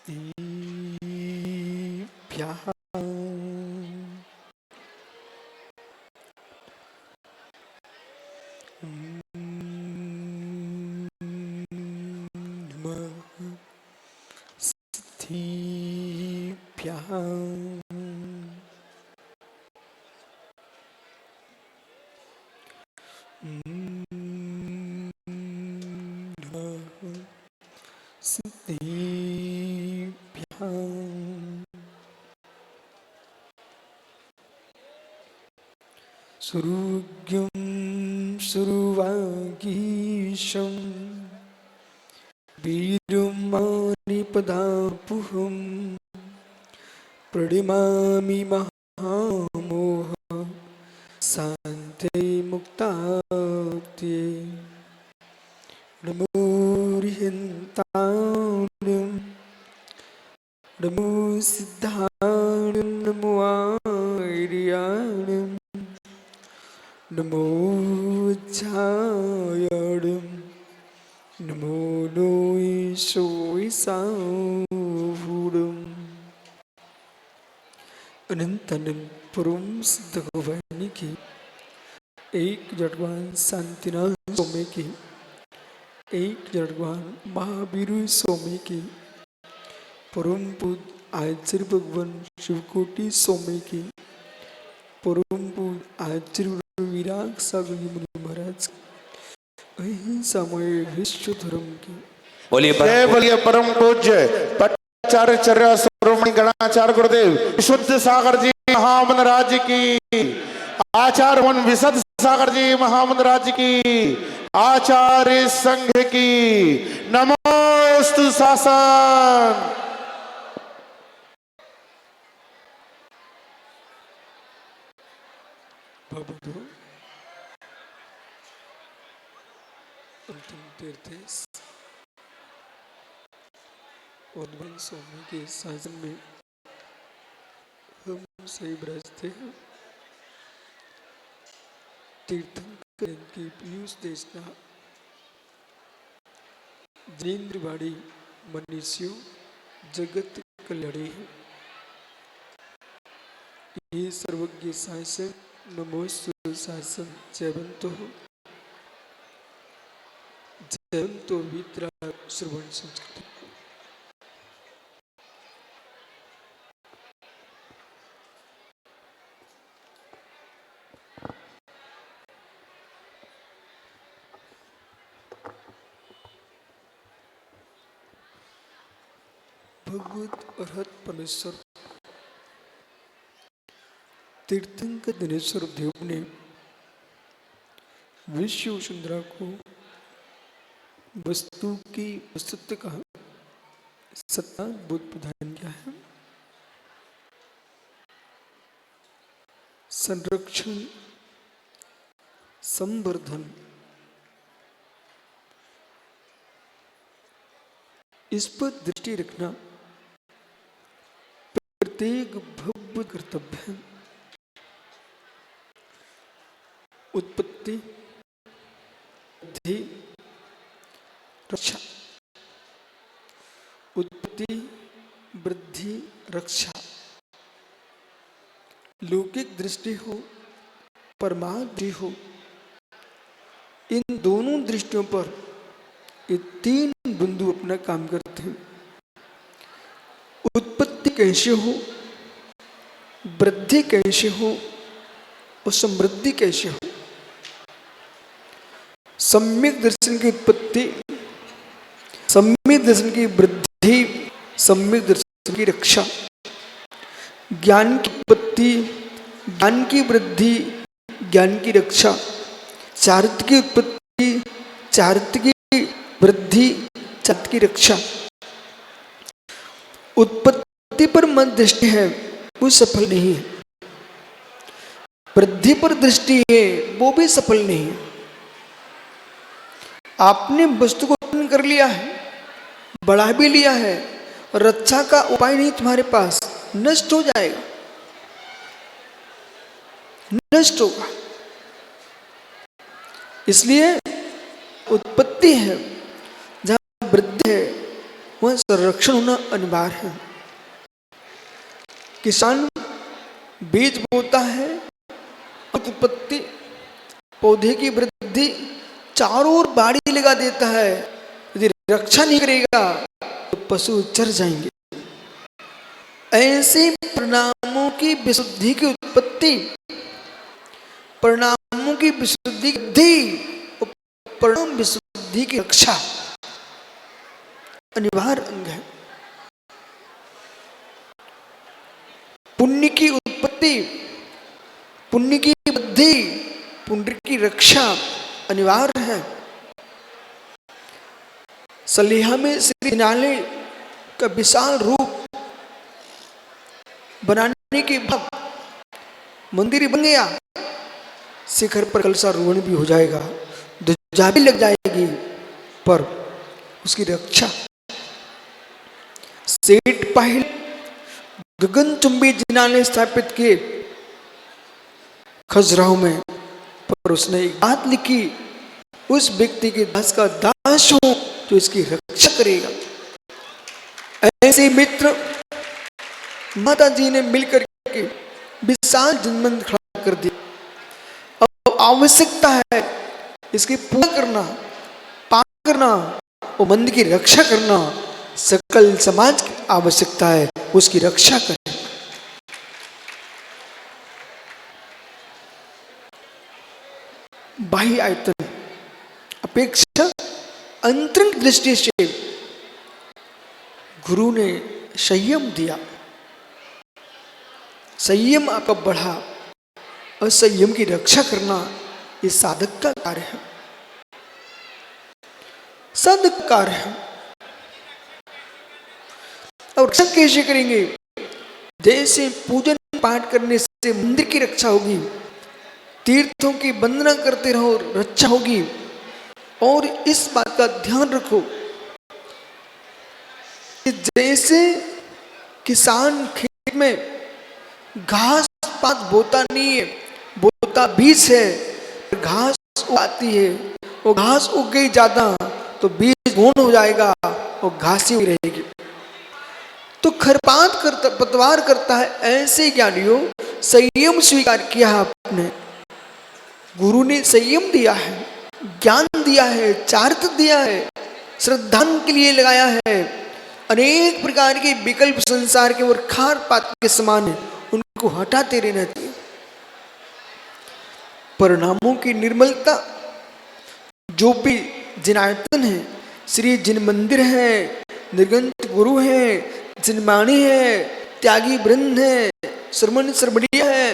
स्थिभ्यः नमः स्थिभ्यः नमः स्थिभ्यः सुरुग्यं सुरुवागीशं वीरुमानिपदापुहं प्रणमामि महामोह शान्त्यै मुक्तात्ये नमो रिहन्ताणं नमो सिद्धाणं नमो आर्याणं नमो वज्रायणं नमो नोईशोईसावुडं अनंत परम सिद्ध भगवान की एक जड़वान शांतिनाथ स्वामी की एक जड़वान महावीर स्वामी की परम पूज आचार्य भगवान शिवकोटि स्वामी की परम पूज आचार्य विराग सागर मुनि महाराज अहिंसामय विश्व धर्म की बोलिए परम पूज्य पट्टाचार्य चर्या शिरोमणि गणाचार्य गुरुदेव विशुद्ध सागर जी महामन राज्य की आचार्य वन विशुद्ध सागर जी महामन राज्य की आचार्य संघ की नमोस्तु शासन। अंतिम तीर्थ उद्भव स्वामी के शासन में हम सही विराजते हैं। तीर्थंकर की पीयूष देशना जिनेन्द्रवाड़ी मनीषियों जगत कल्याणी है। ये सर्वज्ञ शासन नमोस्तु शासन जयवंतो जयंतो वितरा श्रवण संस्कृति। भगवत अरहत परमेश्वर तीर्थंकर दिनेश्वर देव ने विश्व सुंदरा को वस्तु की वस्तुत्व का सत्ता बोध प्रदान किया है। संरक्षण संवर्धन इस पर दृष्टि रखना प्रत्येक भव्य कर्तव्य है। उत्पत्ति रक्षा उत्पत्ति वृद्धि रक्षा लौकिक दृष्टि हो परमादृष्टि हो इन दोनों दृष्टियों पर ये तीन बिंदु अपना काम करते हैं। उत्पत्ति कैसे हो वृद्धि कैसे हो और समृद्धि कैसे हो। सम्यक दर्शन की उत्पत्ति सम्यक दर्शन की वृद्धि सम्यक दर्शन की रक्षा ज्ञान की उत्पत्ति ज्ञान की वृद्धि ज्ञान की रक्षा चारित्र की उत्पत्ति चारित्र की वृद्धि चारित्र की रक्षा। उत्पत्ति पर मन दृष्टि है वो सफल नहीं है। वृद्धि पर दृष्टि है वो भी सफल नहीं है। आपने वस्तु को उत्पन्न कर लिया है बढ़ा भी लिया है रक्षा का उपाय नहीं तुम्हारे पास नष्ट हो जाएगा नष्ट होगा। इसलिए उत्पत्ति है जहां वृद्धि है वह संरक्षण होना अनिवार्य है। किसान बीज बोता है, उत्पत्ति, पौधे की वृद्धि, चारों ओर बाड़ी लगा देता है। यदि रक्षा नहीं करेगा तो पशु चर जाएंगे। ऐसे परिणामों की विशुद्धि की उत्पत्ति, परिणामों की विशुद्धि की वृद्धि और परिणाम विशुद्धि की रक्षा अनिवार्य अंग है। पुण्य की उत्पत्ति, पुण्य की वृद्धि, पुण्य की रक्षा अनिवार्य है। सलीहा में श्री जिनालय का विशाल रूप बनाने के बाद मंदिर बन गया। शिखर पर कलशारोहण भी हो जाएगा, ध्वजा भी लग जाएगी, पर उसकी रक्षा सेठ पहले गगनचुंबी जिनालय स्थापित किए खजुराहो में, पर उसने एक बात लिखी, उस व्यक्ति के दास का दास हूं जो इसकी रक्षा करेगा। ऐसे मित्र माता जी ने मिलकर के विशाल जनमंच खड़ा कर दिया। अब आवश्यकता है इसकी पूजा करना, पाठ करना और मंदिर की रक्षा करना। सकल समाज की आवश्यकता है उसकी रक्षा करें। बाह्य आयतन अपेक्षा अंतरंग दृष्टि से गुरु ने संयम दिया। संयम आपका बढ़ा, असंयम की रक्षा करना ये साधक का कार्य है, साधक का कार्य है। और रक्षा कैसे करेंगे? जैसे पूजन पाठ करने से मंदिर की रक्षा होगी, तीर्थों की वंदना करते रहो, रक्षा होगी। और इस बात का ध्यान रखो कि जैसे किसान खेत में घास पात बोता नहीं है, बोता बीज है, घास उगाती है, वो घास उग गई ज्यादा तो बीज घून हो जाएगा और घास ही रहेगी। तो खरपात करता, पतवार करता है। ऐसे ज्ञानियों संयम स्वीकार किया है आपने, गुरु ने संयम दिया है, ज्ञान दिया है, चारित्र दिया है, श्रद्धान के लिए लगाया है। अनेक प्रकार के विकल्प संसार के और खार पात के समान है, उनको हटाते रहना चाहिए। परिणामों की निर्मलता, जो भी जिनायतन है, श्री जिन मंदिर है, निर्गंत गुरु है, जिनवाणी है, त्यागी वृंद है, श्रमण श्रमणीय है,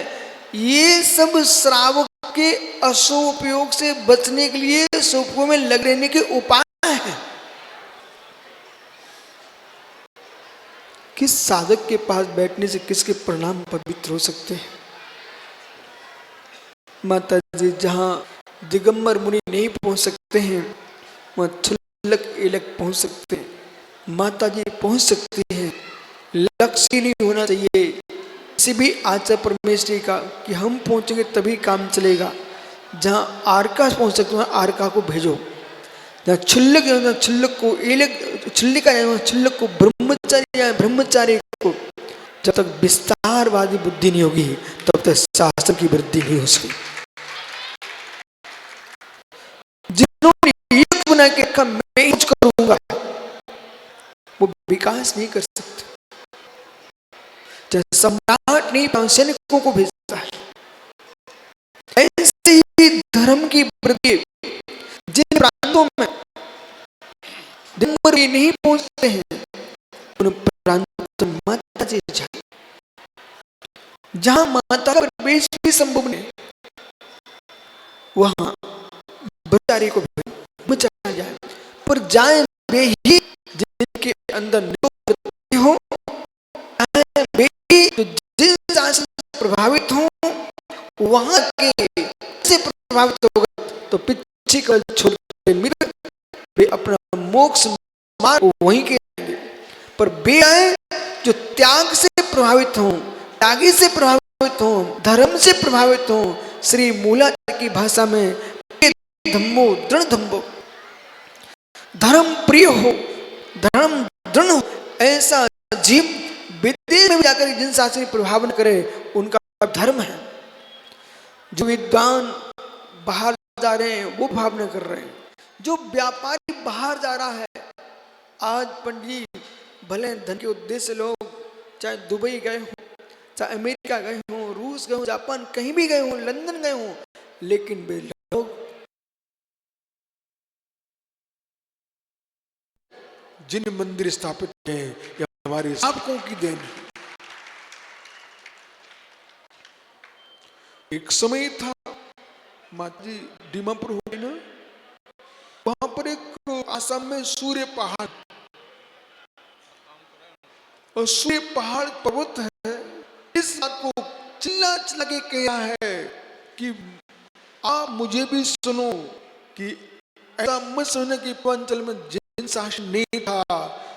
ये सब श्रावक के असोपयोग से बचने के लिए सोपों में लग रहने के उपाय हैं। किस साधक के पास बैठने से किसके परिणाम पवित्र हो सकते हैं? माता जी जहां दिगंबर मुनि नहीं पहुंच सकते हैं, वहां क्षुल्लक एलक पहुंच सकते हैं। माता जी पहुंच सकती हैं। लक्ष्य नहीं होना चाहिए किसी भी आचार्य परमेश्वरी का कि हम पहुंचेंगे तभी काम चलेगा। जहां आरका पहुंच सकते हैं आरका को भेजो, जहाँ क्षुल्लक है क्षुल्लक को, एलक क्षुल्लिका है क्षुल्लक को, ब्रह्मचारी है ब्रह्मचारी को। जब तक विस्तारवादी बुद्धि नहीं होगी तब तक शास्त्र की वृद्धि नहीं हो सकती। जिन्होंने एक बना के रखा मैं कुछ करूंगा, वो विकास नहीं कर सकते। जैसे सम्राट नहीं सैनिकों को भेजता है, ऐसे ही धर्म की वृद्धि जिन प्रांतों में दिगंबर नहीं पहुंचते हैं उन प्रांतों में माता जी जाए। जहां माता का प्रवेश भी संभव नहीं, वहां ब्रह्मचारी को बचा जाए। पर जाए वे ही जिनके अंदर हो, वे ही तो जिस शासन से प्रभावित हो, वहां के से प्रभावित होगा तो पीछे कल छोड़ मित्र वे अपना मोक्ष मार्ग वहीं के आएंगे। पर वे आए जो त्याग से प्रभावित हों, त्यागी से प्रभावित हों, धर्म से प्रभावित हों। श्री मूलाचार्य की भाषा में धम्मो दृढ़ धम्मो, धर्म प्रिय हो, धर्म दृढ़ हो, ऐसा जीव विदेश में जाकर जिन शासन प्रभाव न करे, उनका धर्म है। जो विद्वान बाहर जा रहे हैं वो भाव न कर रहे हैं, जो व्यापारी बाहर जा रहा है। आज पंडित भले धन के उद्देश्य से लोग चाहे दुबई गए हो, चाहे अमेरिका गए हो, रूस गए हो, जापान कहीं भी गए हो, लंदन गए हो, लेकिन वे लोग जिन मंदिर स्थापित हैं ये हमारे शासकों की देन है। एक समय था, माता जी दीमापुर हो गई ना, वहां पर एक आसाम में सूर्य पहाड़, और सूर्य पहाड़ पर्वत है। इस बात को चिल्ला चिल्ला के कहा है कि आप मुझे भी सुनो, कि ऐसा मत समझना कि पूर्वांचल में जिन शासन नहीं था।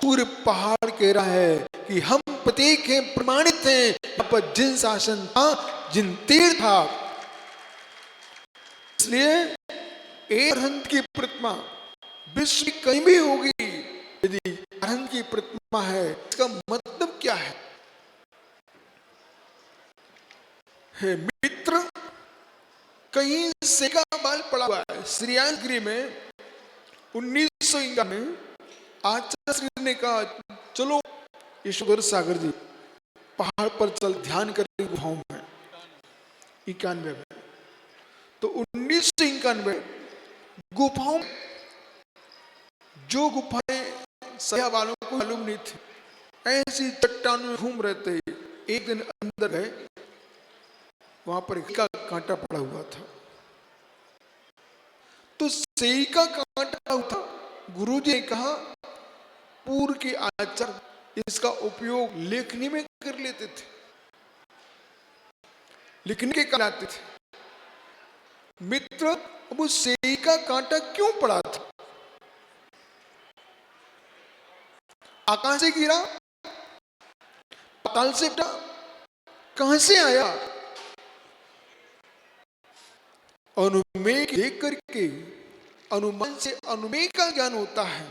सूर्य पहाड़ कह रहा है कि हम प्रतीक हैं, प्रमाणित हैं, यहाँ पर जिन शासन था, जिन तीर था। इसलिए एक अरहंत की प्रतिमा विश्व में कहीं भी होगी, यदि अरहंत की प्रतिमा है, इसका मतलब क्या है? मित्र, कहीं से का बाल पड़ा हुआ है। श्रीयांगिरी में 1951 में आचार्य श्री ने कहा, चलो यशोधर सागर जी पहाड़ पर चल ध्यान करें गुफाओं में। 91 में, तो 1991 गुफाओं, जो गुफाएं सया वालों को मालूम नहीं थी, ऐसी चट्टानों में घूम रहे थे। एक दिन अंदर गए, वहां पर एक का कांटा पड़ा हुआ था। तो सेई का कांटा था। गुरुजी ने कहा, पूर्व के आचार्य इसका उपयोग लेखनी में कर लेते थे, लिखने के काम आते थे। मित्र, अब उस सेई का कांटा क्यों पड़ा था? आकाश से गिरा, पाताल से उठा, कहां से आया? अनुमेय देख करके अनुमान से अनुमेय का ज्ञान होता है,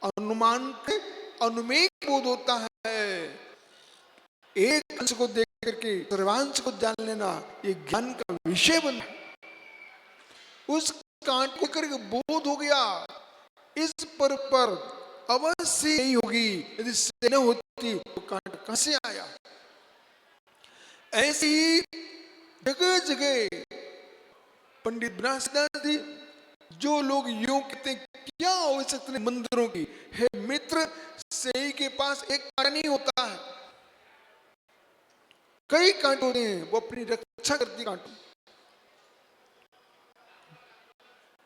अनुमान के अनुमेय बोध होता है। एक अंश को देख करके सर्वांश को जान लेना, ये ज्ञान का विषय बना। उस कांट को करके बोध हो गया, इस पर अवश्य नहीं होगी। यदि से न होती तो कांट कहां से आया? ऐसे ही जगह जगह पंडित ब्रह्मदास जी, जो लोग योग कहते हैं, क्या आवश्यकता है मंदिरों की? है मित्र, सेई के पास एक कांटा नहीं होता है, कई कांटे होते हैं, वो अपनी रक्षा करती कांटों।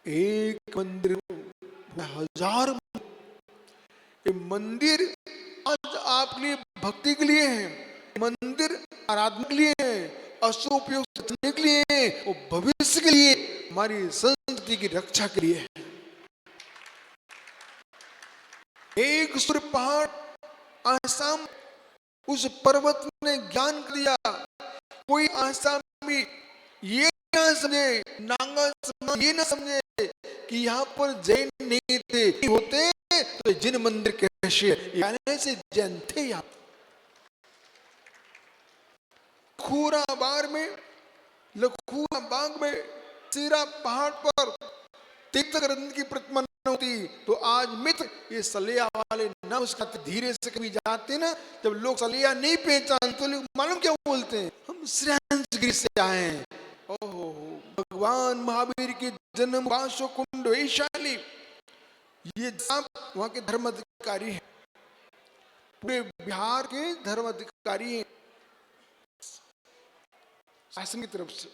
एक मंदिर हजार, ये मंदिर आज आपके लिए भक्ति के लिए है, मंदिर आराधना के लिए है, असुपयोग करने के लिए है, और भविष्य के लिए, हमारी संस्कृति की रक्षा के लिए है। एक सूर्य पहाड़ आसाम, उस पर्वत ने ज्ञान दिया। कोई आसामी ये ना समझे, नांगा ये ना समझे कि यहाँ पर जैन नहीं थे, होते तो जिन मंदिर कैसे यानी से जैन थे। यहाँ लखूराबाद में, लखूराबाग में सिरा पहाड़ पर तीर्थ ग्रंथ की प्रतिमा न होती तो आज मित्र ये सलिया वाले ना उसका धीरे से कभी जाते ना, जब लोग सलिया नहीं पहचानते तो लोग मालूम क्या बोलते हैं, हम श्रेयांसगिरी से आए हैं। ओहो, भगवान महावीर के जन्म वासो कुंड वैशाली, ये सब वहां के धर्म अधिकारी हैं, पूरे बिहार के धर्म अधिकारी हैं शासन की तरफ से।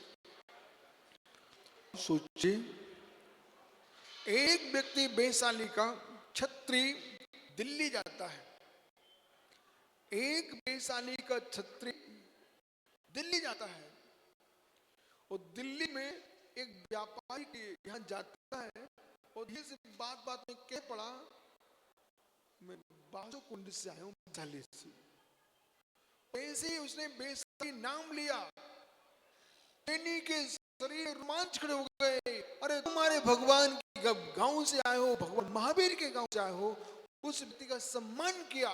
सोचिए, एक व्यक्ति वैशाली का छत्री दिल्ली जाता है, एक वैशाली का छत्री दिल्ली जाता है, और दिल्ली में एक व्यापारी के यहाँ जाता है, और ये से बात बात में कह पड़ा, मैं बासो कुंड से आया हूँ, वैशाली से। ऐसे ही उसने वैशाली नाम लिया, के शरीर रोमांच खड़े हो गए। अरे तुम्हारे भगवान के गांव से आए हो, भगवान महावीर के गांव से आए हो, उस व्यक्ति का सम्मान किया,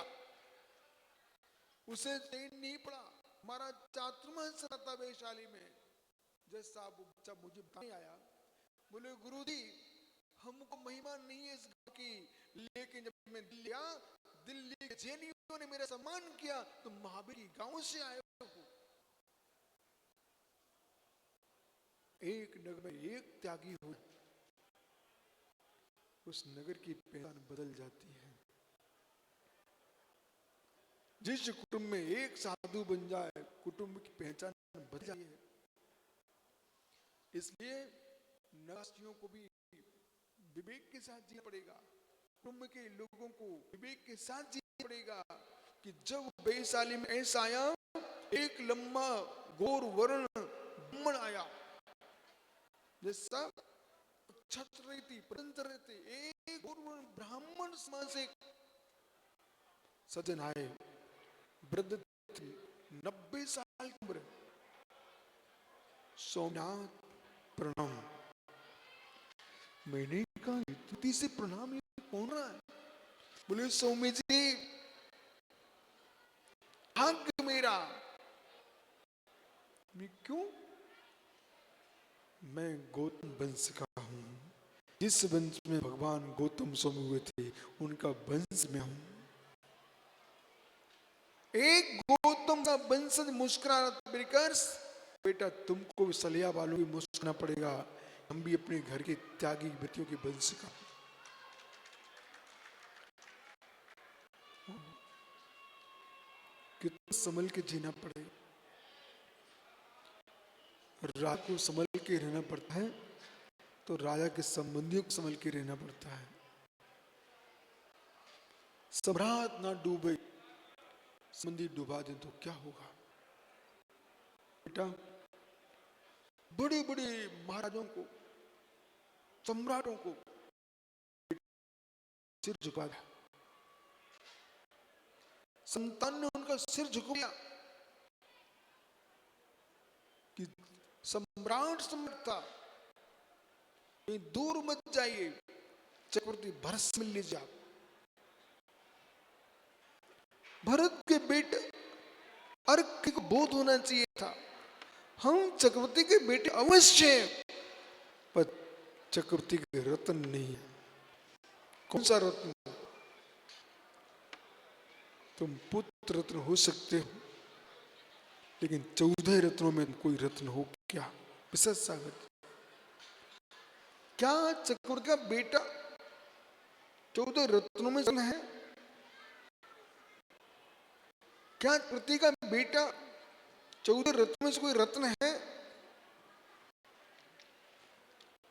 उसे चैन नहीं पड़ा। हमारा चातुर्मास था वैशाली में, जैसा बच्चा मुझे बताने आया, बोले गुरुजी हमको महिमा नहीं है इस गाँव की, लेकिन जब मैं दिल्ली के जैनियों ने मेरा सम्मान किया तो महावीर गांव से आए हो। एक नगर में एक त्यागी हो, उस नगर की पहचान बदल जाती है। जिस कुटुंब में एक साधु बन जाए, कुटुंब की पहचान बदल जाती है। इसलिए नवासियों को भी विवेक के साथ जीना पड़ेगा, कुटुंब के लोगों को विवेक के साथ जीना पड़ेगा कि जब वैशाली में ऐसा आया, एक लंबा गोर वर्ण ब्राह्मण आया, जैसा छत्र रहती परंतर रहते, एक गोर वर्ण ब्राह्मण समाज से सज्जन आए, वृद्ध 90 साल की उम्र, सोमनाथ प्रणाम। मैंने कहा इतनी से प्रणाम ये कौन रहा है? बोले सौम्य जी भाग्य मेरा। मैं क्यों? मैं गौतम वंश का हूं, जिस वंश में भगवान गौतम स्वामी हुए थे उनका वंश में हूं। एक गौतम का वंशज मुस्कुरा रहा, बेटा तुमको भी सलिया वालों भी मुस्कुराना पड़ेगा, हम भी अपने घर के त्यागी व्यक्तियों के वंश का। कितना संभल के जीना पड़ेगा, राजा को संभल के रहना पड़ता है तो राजा के संबंधियों को संभल के रहना पड़ता है। सम्राट ना डूबे, संबंधी डुबा दे तो क्या होगा? बेटा बड़े बड़े महाराजों को, सम्राटों को सिर झुका दिया, संतान ने उनका सिर झुकाया कि सम्राट सम्राट था, कहीं दूर मत जाइए, चक्रवर्ती भरत से मिल लीजिए आप। भरत के बेटे अर्क को बोध होना चाहिए था, हम चक्रवर्ती के बेटे अवश्य हैं, पर चक्रवर्ती के रत्न नहीं है। कौन सा रत्न? तुम पुत्र रत्न हो सकते हो, लेकिन 14 रत्नों में कोई रत्न हो क्या? विशेष सागर क्या चक्रवर्ती का बेटा 14 रत्नों में रत्न है? क्या चक्रवर्ती का बेटा 14 रत्नों में से कोई रत्न है?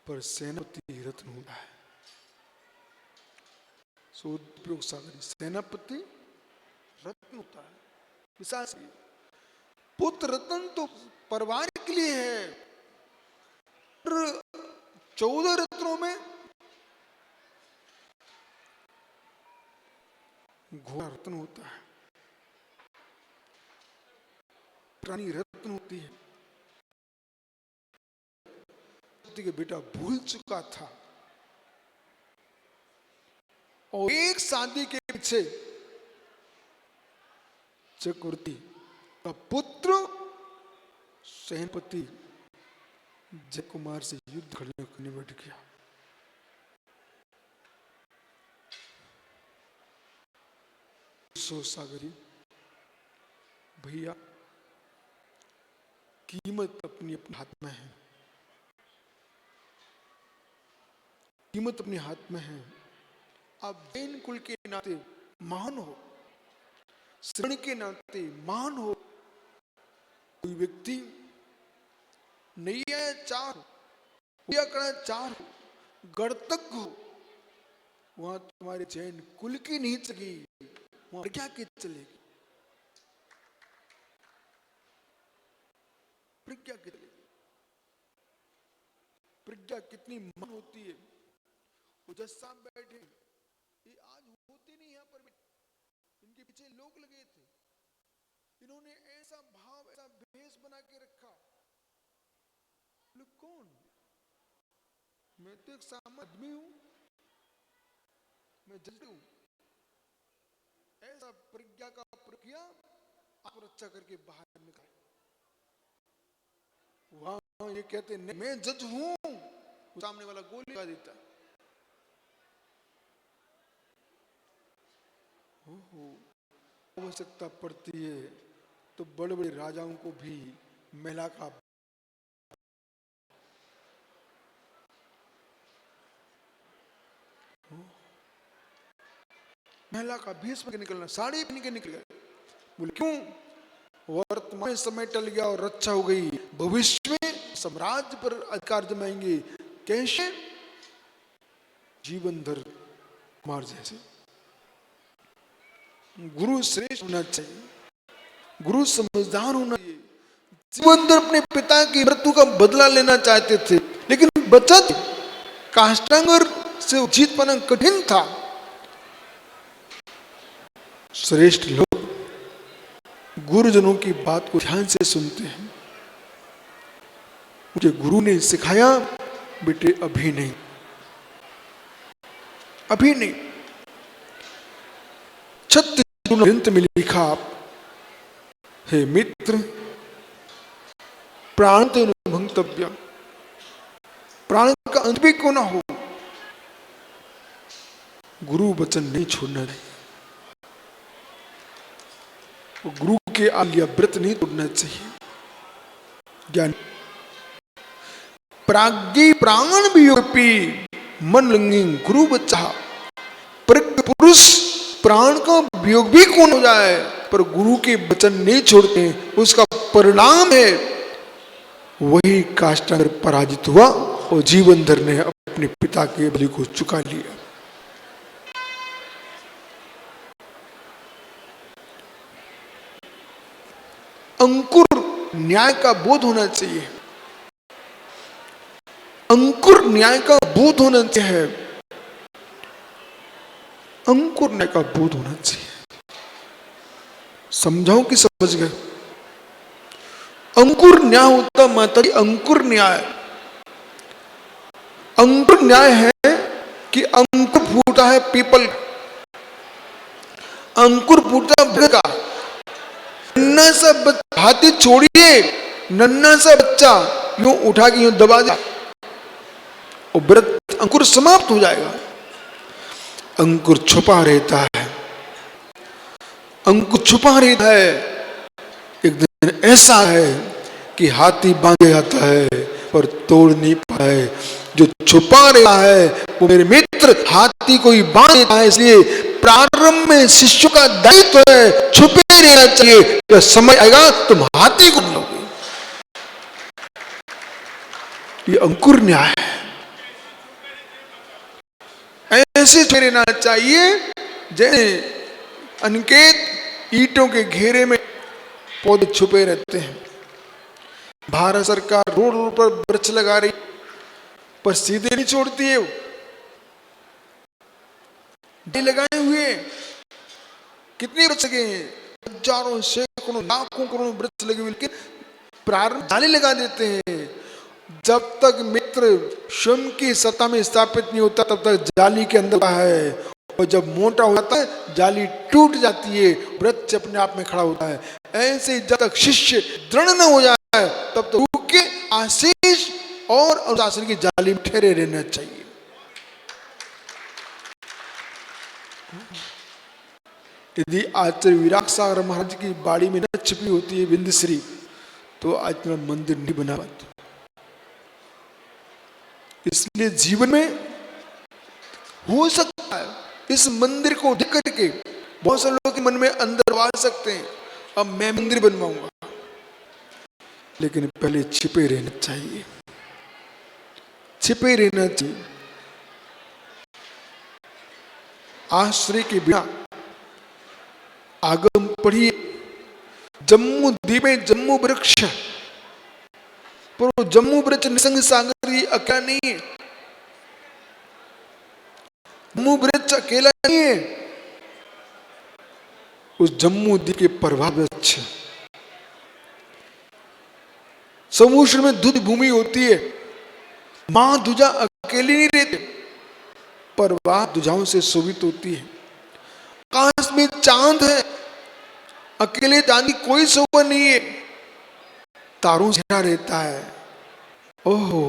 पर सेनापति रत्न होता है। सोद सागर सेनापति रत्न होता है। विशाल पुत्र रत्न तो परिवार के लिए है, 14 रत्नों में घोड़ा रत्न होता है, प्राणी रत्न होती है। के बेटा भूल चुका था और एक शादी के पीछे चक्रवर्ती का पुत्र सेनापति जयकुमार से युद्ध करने बैठ गया। सागरी भैया, कीमत अपने हाथ में है, कीमत अपने हाथ में है। आप जैन कुल के नाते महान हो, श्रेण के नाते महान हो। कोई व्यक्ति नैया चार या कड़ा चार गणतक हो, वहां तुम्हारे जैन कुल की नहीं चलेगी, वहां प्रज्ञा की चलेगी, प्रज्ञा की चलेगी। प्रज्ञा कितनी महान होती है। वो जज साहब बैठे, ये आज होते नहीं, यहाँ पर इनके पीछे लोग लगे थे, इन्होंने ऐसा भाव ऐसा भेष बना के रखा। लोग कौन? मैं तो एक सामान्य आदमी हूं, मैं जज हूं, ऐसा प्रज्ञा का प्रयोग किया, आपको रक्षा करके बाहर निकाल। वहां ये कहते नहीं मैं जज हूं, सामने वाला गोली लगा देता। आवश्यकता पड़ती है तो बड़े बड़े राजाओं को भी महिला का भेष में निकलना, साड़ी पहन के निकल गए। बोले क्यों? वर्तमान समय टल गया और रक्षा हो गई, भविष्य में साम्राज्य पर अधिकार जमाएंगे। कैसे? जीवन धर कुमार जैसे। गुरु श्रेष्ठ होना चाहिए, गुरु समझदार होना चाहिए। जीवन धर अपने पिता की मृत्यु का बदला लेना चाहते थे, लेकिन बचत काष्टांगर से जीत पाना कठिन था। श्रेष्ठ लोग गुरुजनों की बात को ध्यान से सुनते हैं। मुझे गुरु ने सिखाया, बेटे अभी नहीं, अभी नहीं। 36 ग्रंथ में लिखा, हे मित्र प्राण तो भंगतव्य, प्राण का अंत भी क्यों ना हो, गुरु वचन नहीं छोड़ना चाहिए, गुरु के आज्ञा व्रत नहीं तोड़ना चाहिए। ज्ञान प्राज्ञी प्राण वियोपी मन लंगी गुरु बच्चा। प्रज्ञ पुरुष प्राण का वियोग भी कौन हो जाए पर गुरु के वचन नहीं छोड़ते, उसका परिणाम है वही काष्टांगर पराजित हुआ और जीवनधर ने अपने पिता के बलि को चुका लिया। अंकुर न्याय का बोध होना चाहिए, अंकुर न्याय का बोध होना चाहिए, अंकुर न्याय का बोध होना चाहिए। समझाओ कि समझ गए? अंकुर न्याय होता माता जी, अंकुर न्याय। अंकुर न्याय है कि अंकुर फूटा है पीपल, अंकुर फूटा वृक्ष का। नन्ना सा बच्चा, हाथी छोड़िए, नन्ना सा बच्चा यूं उठा के यूं दबा दिया और वृक्ष अंकुर समाप्त हो जाएगा। अंकुर छुपा रहता है, अंकुर छुपा रहता है। एक दिन ऐसा है कि हाथी बांध जाता है पर तोड़ नहीं पाए। जो छुपा रहा है वो मेरे मित्र हाथी को ही बांध देता है। इसलिए प्रारंभ में शिष्य का दायित्व है छुपे रहना चाहिए, जब समय आएगा तुम हाथी को लोगे। ये अंकुर न्याय है। ऐसे छुपे रहना चाहिए जैसे अनिकेत ईंटों के घेरे में पौधे छुपे रहते हैं। भारत सरकार रोड रोड पर वृक्ष लगा रही पर सीधे नहीं छोड़ती है, वो लगाए हुए कितने वृक्ष लगे हैं, हजारों सैकड़ों लाखों करोड़ों वृक्ष लगे हुए, लेकिन प्रारंभ जाली लगा देते हैं। जब तक मित्र स्वयं की सत्ता में स्थापित नहीं होता तब तक जाली के अंदर है, और जब मोटा हो जाता है जाली टूट जाती है, वृक्ष अपने आप में खड़ा होता है। ऐसे जब तक शिष्य दृढ़ न हो जाए तब तो गुरु के आशीष और अनुशासन की जाली में ठहरे रहना चाहिए। यदि आचार्य विराट सागर महाराज की बाड़ी में न छिपी होती है बिंदश्री तो आज मेरा मंदिर नहीं बना पाता। इसलिए जीवन में हो सकता है इस मंदिर को देख करके बहुत से लोग के मन में अंदर आ सकते हैं अब मैं मंदिर बनवाऊंगा, लेकिन पहले छिपे रहना चाहिए, छिपे रहना चाहिए। आश्रय के बिना आगम पढ़िए, जम्मू द्वीप में जम्मू वृक्ष, पर वो जम्मू वृक्ष निसंग सागर ही अकेला नहीं है, जम्मू वृक्ष अकेला नहीं है, उस जम्मू द्वीप के प्रभाव वृक्ष। समुद्र में दूध भूमि होती है, मां दुजा अकेली नहीं रहती, प्रवाह दुजाओं से शोभित होती है। आकाश में चांद है, अकेले चांद की कोई शोभा नहीं है, तारों से घिरा रहता है। ओहो,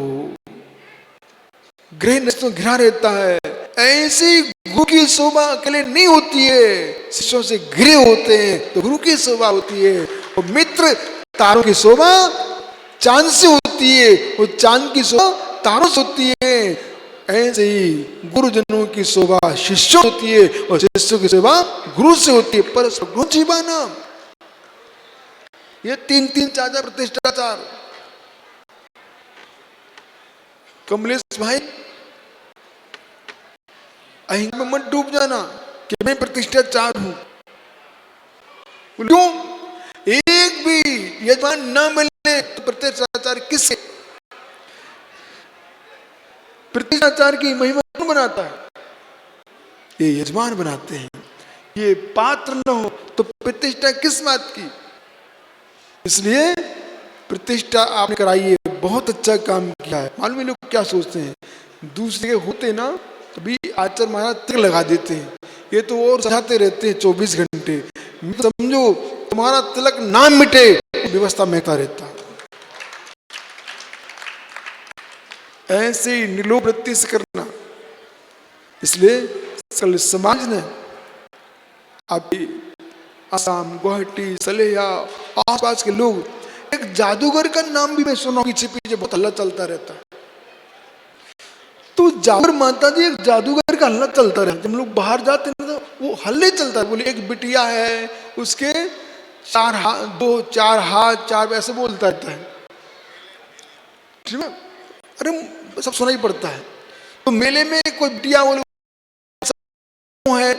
ग्रह नक्षत्रों घिरा रहता है। ऐसी गुरु की शोभा अकेले नहीं होती है, शिष्यों से घिरे होते हैं तो गुरु की शोभा होती है। और मित्र, तारों की शोभा चांद से होती है, वो चांद की शोभा तारों से होती है। ऐसे ही गुरुजनों की शोभा शिष्यों होती है और शिष्यों की शोभा गुरु से होती है। पर गुरु जीवाना, ये 3-3 4 प्रतिष्ठाचार। कमलेश भाई, अहिंग में मत डूब जाना कि मैं प्रतिष्ठाचार हूं। क्यों? एक भी यजमान न मिलने तो प्रतिष्ठाचार किससे? प्रतिष्ठाचार की महिमा कौन बनाता है? ये यजमान बनाते हैं। ये पात्र न हो तो प्रतिष्ठा किस बात की? इसलिए प्रतिष्ठा आपने कराई है, बहुत अच्छा काम किया है। मालूम है लोग क्या सोचते हैं, दूसरे होते ना तभी आचार्य महाराज तिलक लगा देते हैं, ये तो और सजाते रहते हैं 24 घंटे। समझो तुम्हारा तिलक ना मिटे, व्यवस्था महता रहता। ऐसे ही निर्लोभ वृत्ति से करना। इसलिए सकल समाज ने आपकी आसाम, गुवाहाटी, सलेया, आसपास के लोग, एक जादूगर का नाम भी मैं सुना, पीछे पीछे बहुत हल्ला चलता रहता। तो जागर माता जी, एक जादूगर का हल्ला चलता रहता। जब हम लोग बाहर जाते हैं तो वो हल्ले चलता है। बोले एक बिटिया है, उसके 4 हाथ, 2 4 हाथ 4 ऐसे बोलता रहता है। ठीक है? अरे सब सुनाई पड़ता है। तो मेले में कोई बिटिया है,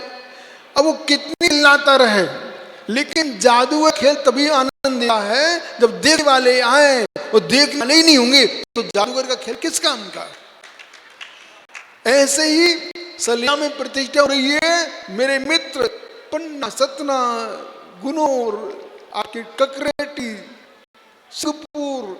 अब वो कितनी लाता रहे, लेकिन जादू का खेल तभी आनंद देता है जब देखने वाले आए, और देखने वाले ही नहीं होंगे तो जादूगर का खेल किस काम का? ऐसे ही सलिया में प्रतिष्ठा हो रही है। मेरे मित्र पन्ना, सतना, गुनोर, आपके ककरेटी, सुखपुर,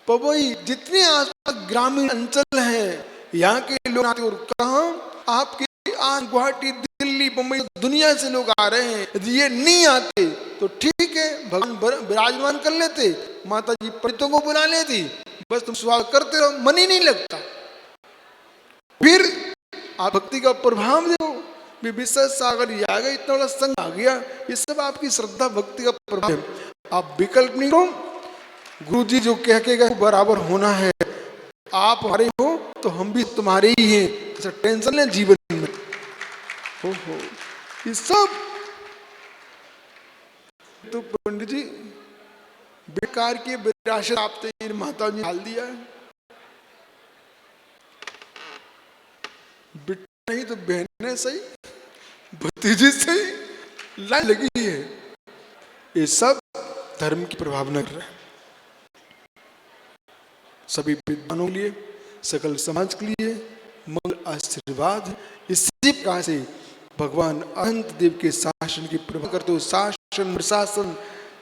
पवई, जितने आसपास ग्रामीण अंचल हैं, यहाँ के लोग आते। और कहाँ आपके आज गुवाहाटी, दिल्ली, मुंबई, दुनिया से लोग आ रहे हैं। यदि ये नहीं आते तो ठीक है, भगवान विराजमान कर लेते, माता जी पंडितों को बुला लेती, बस तुम स्वागत करते रहो, मन ही नहीं लगता। फिर आप भक्ति का प्रभाव देखो, विशेष सागर ये आ गया, इतना बड़ा संघ आ गया, ये सब आपकी श्रद्धा भक्ति का प्रभाव है। आप विकल्प नहीं हो, गुरु जी जो कह के गए बराबर होना है। आप हमारे हो तो हम भी तुम्हारे ही हैं, ऐसा टेंशन लें जीवन में। ओहो, ये सब तो पंडित जी बेकार की विरासत आपने माता जी डाल दिया है। बेटा नहीं तो बहनें सही, भतीजी सही लाइन लगी है। ये सब धर्म की प्रभाव न कर रहे, सभी विद्वानों के लिए, सकल समाज के लिए मंगल आशीर्वाद। इसी प्रकार से भगवान अनंत देव के शासन की प्रभा करते हो, शासन प्रशासन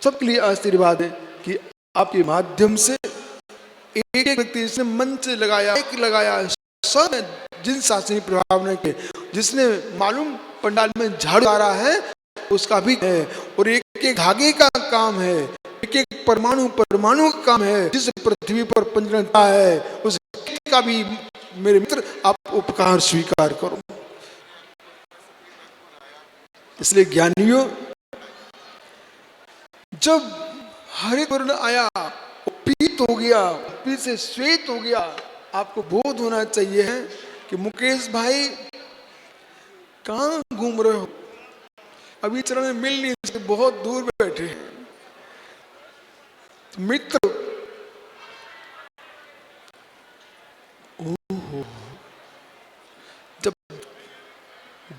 सबके लिए आशीर्वाद है कि आपके माध्यम से एक एक व्यक्ति जिसने मंच लगाया, एक लगाया, सब जिन शासनिक प्रभाव ने के, जिसने मालूम पंडाल में झाड़ू आ रहा है उसका भी है, और एक एक धागे का काम है, एक एक परमाणु का काम है, जिस पृथ्वी पर पंचता है उसका भी मेरे मित्र आप उपकार स्वीकार करो। इसलिए ज्ञानियों, जब हरित वर्ण आया, पीत हो गया, पीत से श्वेत हो गया, आपको बोध होना चाहिए है कि मुकेश भाई कहाँ घूम रहे हो, अभी चरण में मिल नहीं सकते, बहुत दूर में बैठे हैं। मित्र, ओहो, जब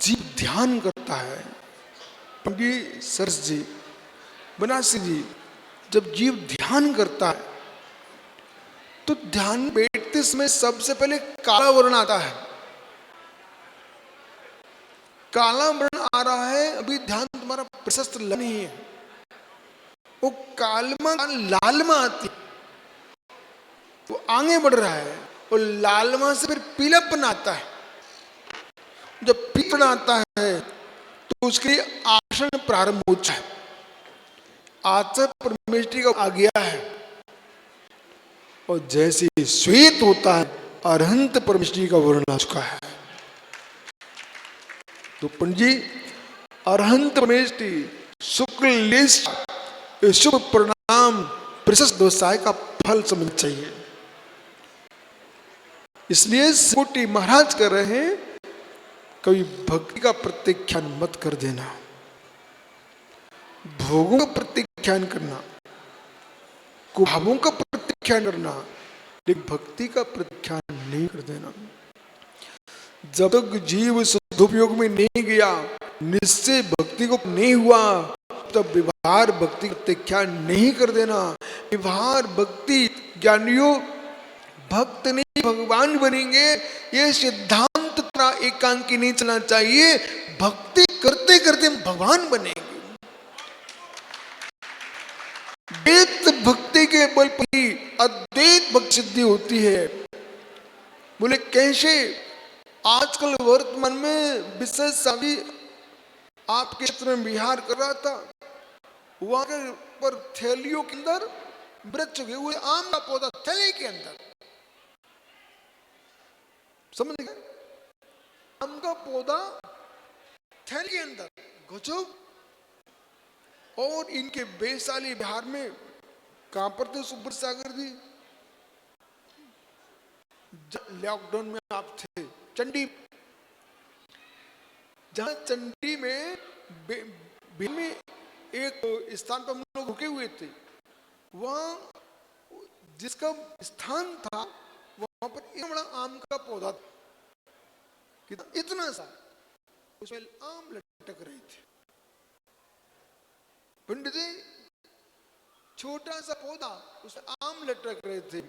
जीव ध्यान करता है, पंडित सरस जी, बनारसी जी, जब जीव ध्यान करता है तो ध्यान बैठते समय सबसे पहले काला वर्ण आता है। काला वर्ण आ रहा है, अभी ध्यान तुम्हारा प्रशस्त नहीं है, वो कालमा लालमा आती, वो आगे बढ़ रहा है, और लालमा से फिर पीलापन आता है। जब पीलापन आता है उसके लिए आचरण प्रारंभ होता है। आचरण परमेष्टि का आ गया है, और जैसे श्वेत होता है अरहंत परमेष्टि का वर्ण आ चुका है। तो पंडित जी, अरहंत परमेष्टि शुक्ल लेश शुभ परिणाम प्रशस्त व्यवसाय का फल समझना चाहिए। इसलिए कोटि महाराज कर रहे हैं, कभी भक्ति का प्रत्याख्यान मत कर देना, भोगों का प्रत्याख्यान करना, कुभावों का प्रत्याख्यान करना, लेकिन भक्ति का प्रत्याख्यान नहीं कर देना। जब तक जीव सदुपयोग में नहीं गया, निश्चय भक्ति को नहीं हुआ, तब व्यवहार भक्ति का प्रत्याख्यान नहीं कर देना। व्यवहार भक्ति ज्ञानियों भक्त नहीं भगवान बनेंगे, ये सिद्धांत तरह एकांकी नहीं चलना चाहिए। भक्ति करते करते हम भगवान बनेंगे। द्वैत भक्ति के बल पर ही अद्वैत भक्ति सिद्धि होती है। बोले कैसे? आजकल वर्तमान में विशेष शादी आपके क्षेत्र में विहार कर रहा था, वहां के पर थैलियों के अंदर वृक्ष उगे हुए, आम का पौधा थैली के अंदर, समझ गए? आम का पौधा थैली के अंदर, गजब। और इनके वैशाली बिहार में कहां पर थे सुब्रत सागर जी? लॉकडाउन में आप थे चंडी, जहां चंडी में एक स्थान पर हम लोग रुके हुए थे। वहां जिसका स्थान था वहां पर एक बड़ा आम का पौधा था, इतना सा, उसमें आम लटक रहे थे। पंडित जी, छोटा सा पौधा, उसमें आम लटक रहे थे।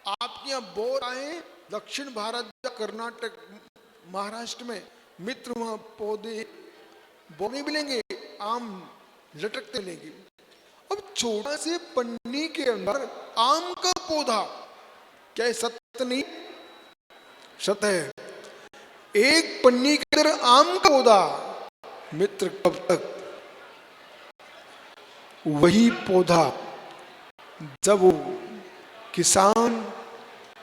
आपके यहाँ बोर आए दक्षिण भारत, कर्नाटक, महाराष्ट्र में मित्र, वहां पौधे बोर नहीं मिलेंगे, आम लटकते मिलेंगे। अब छोटा से पन्नी के अंदर आम का पौधा, क्या ये सत्य नहीं? सत्य है। एक पन्नी के अंदर आम का पौधा, मित्र कब तक? वही पौधा जब वो किसान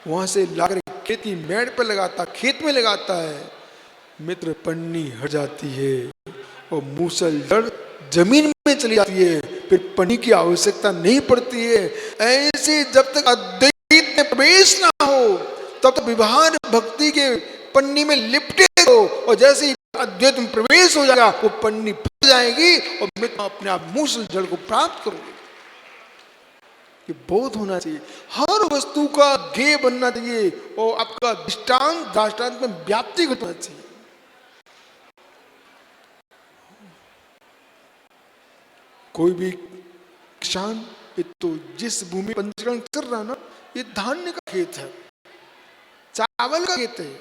वहां से लाकर खेती मेड़ पर लगाता, खेत में लगाता है, मित्र पन्नी हट जाती है और मूसल जड़ जमीन में चली जाती है, फिर पन्नी की आवश्यकता नहीं पड़ती है। ऐसे जब तक अद्वैत में प्रवेश ना हो तब तक व्यवहार भक्ति के पन्नी में लिपटे हो, और जैसे ही अद्वैत में प्रवेश हो जाएगा वो पन्नी फट जाएगी और मित्र अपने आप मूसल जड़ को प्राप्त करोगे। ये बोध होना चाहिए, हर वस्तु का ज्ञेय बनना चाहिए और आपका दृष्टांत में व्याप्ति घटना चाहिए। कोई भी किसान, ये तो जिस भूमि पंजीकरण कर रहा ना, ये धान्य का खेत है, चावल का खेत है।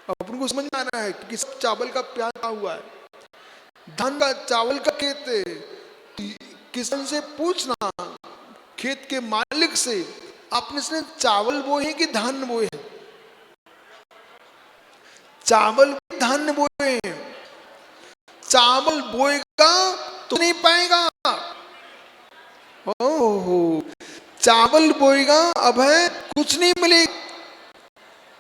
अपन को समझ में आ रहा है कि सब चावल का प्याज हुआ है, धान का चावल का खेत है। किसान से पूछना, खेत के मालिक से, आपने इसने चावल बोए हैं कि धान बोए हैं? चावल धान बोए हैं। चावल बोएगा तो नहीं पाएगा। ओहो, चावल बोएगा अब है कुछ नहीं मिलेगा,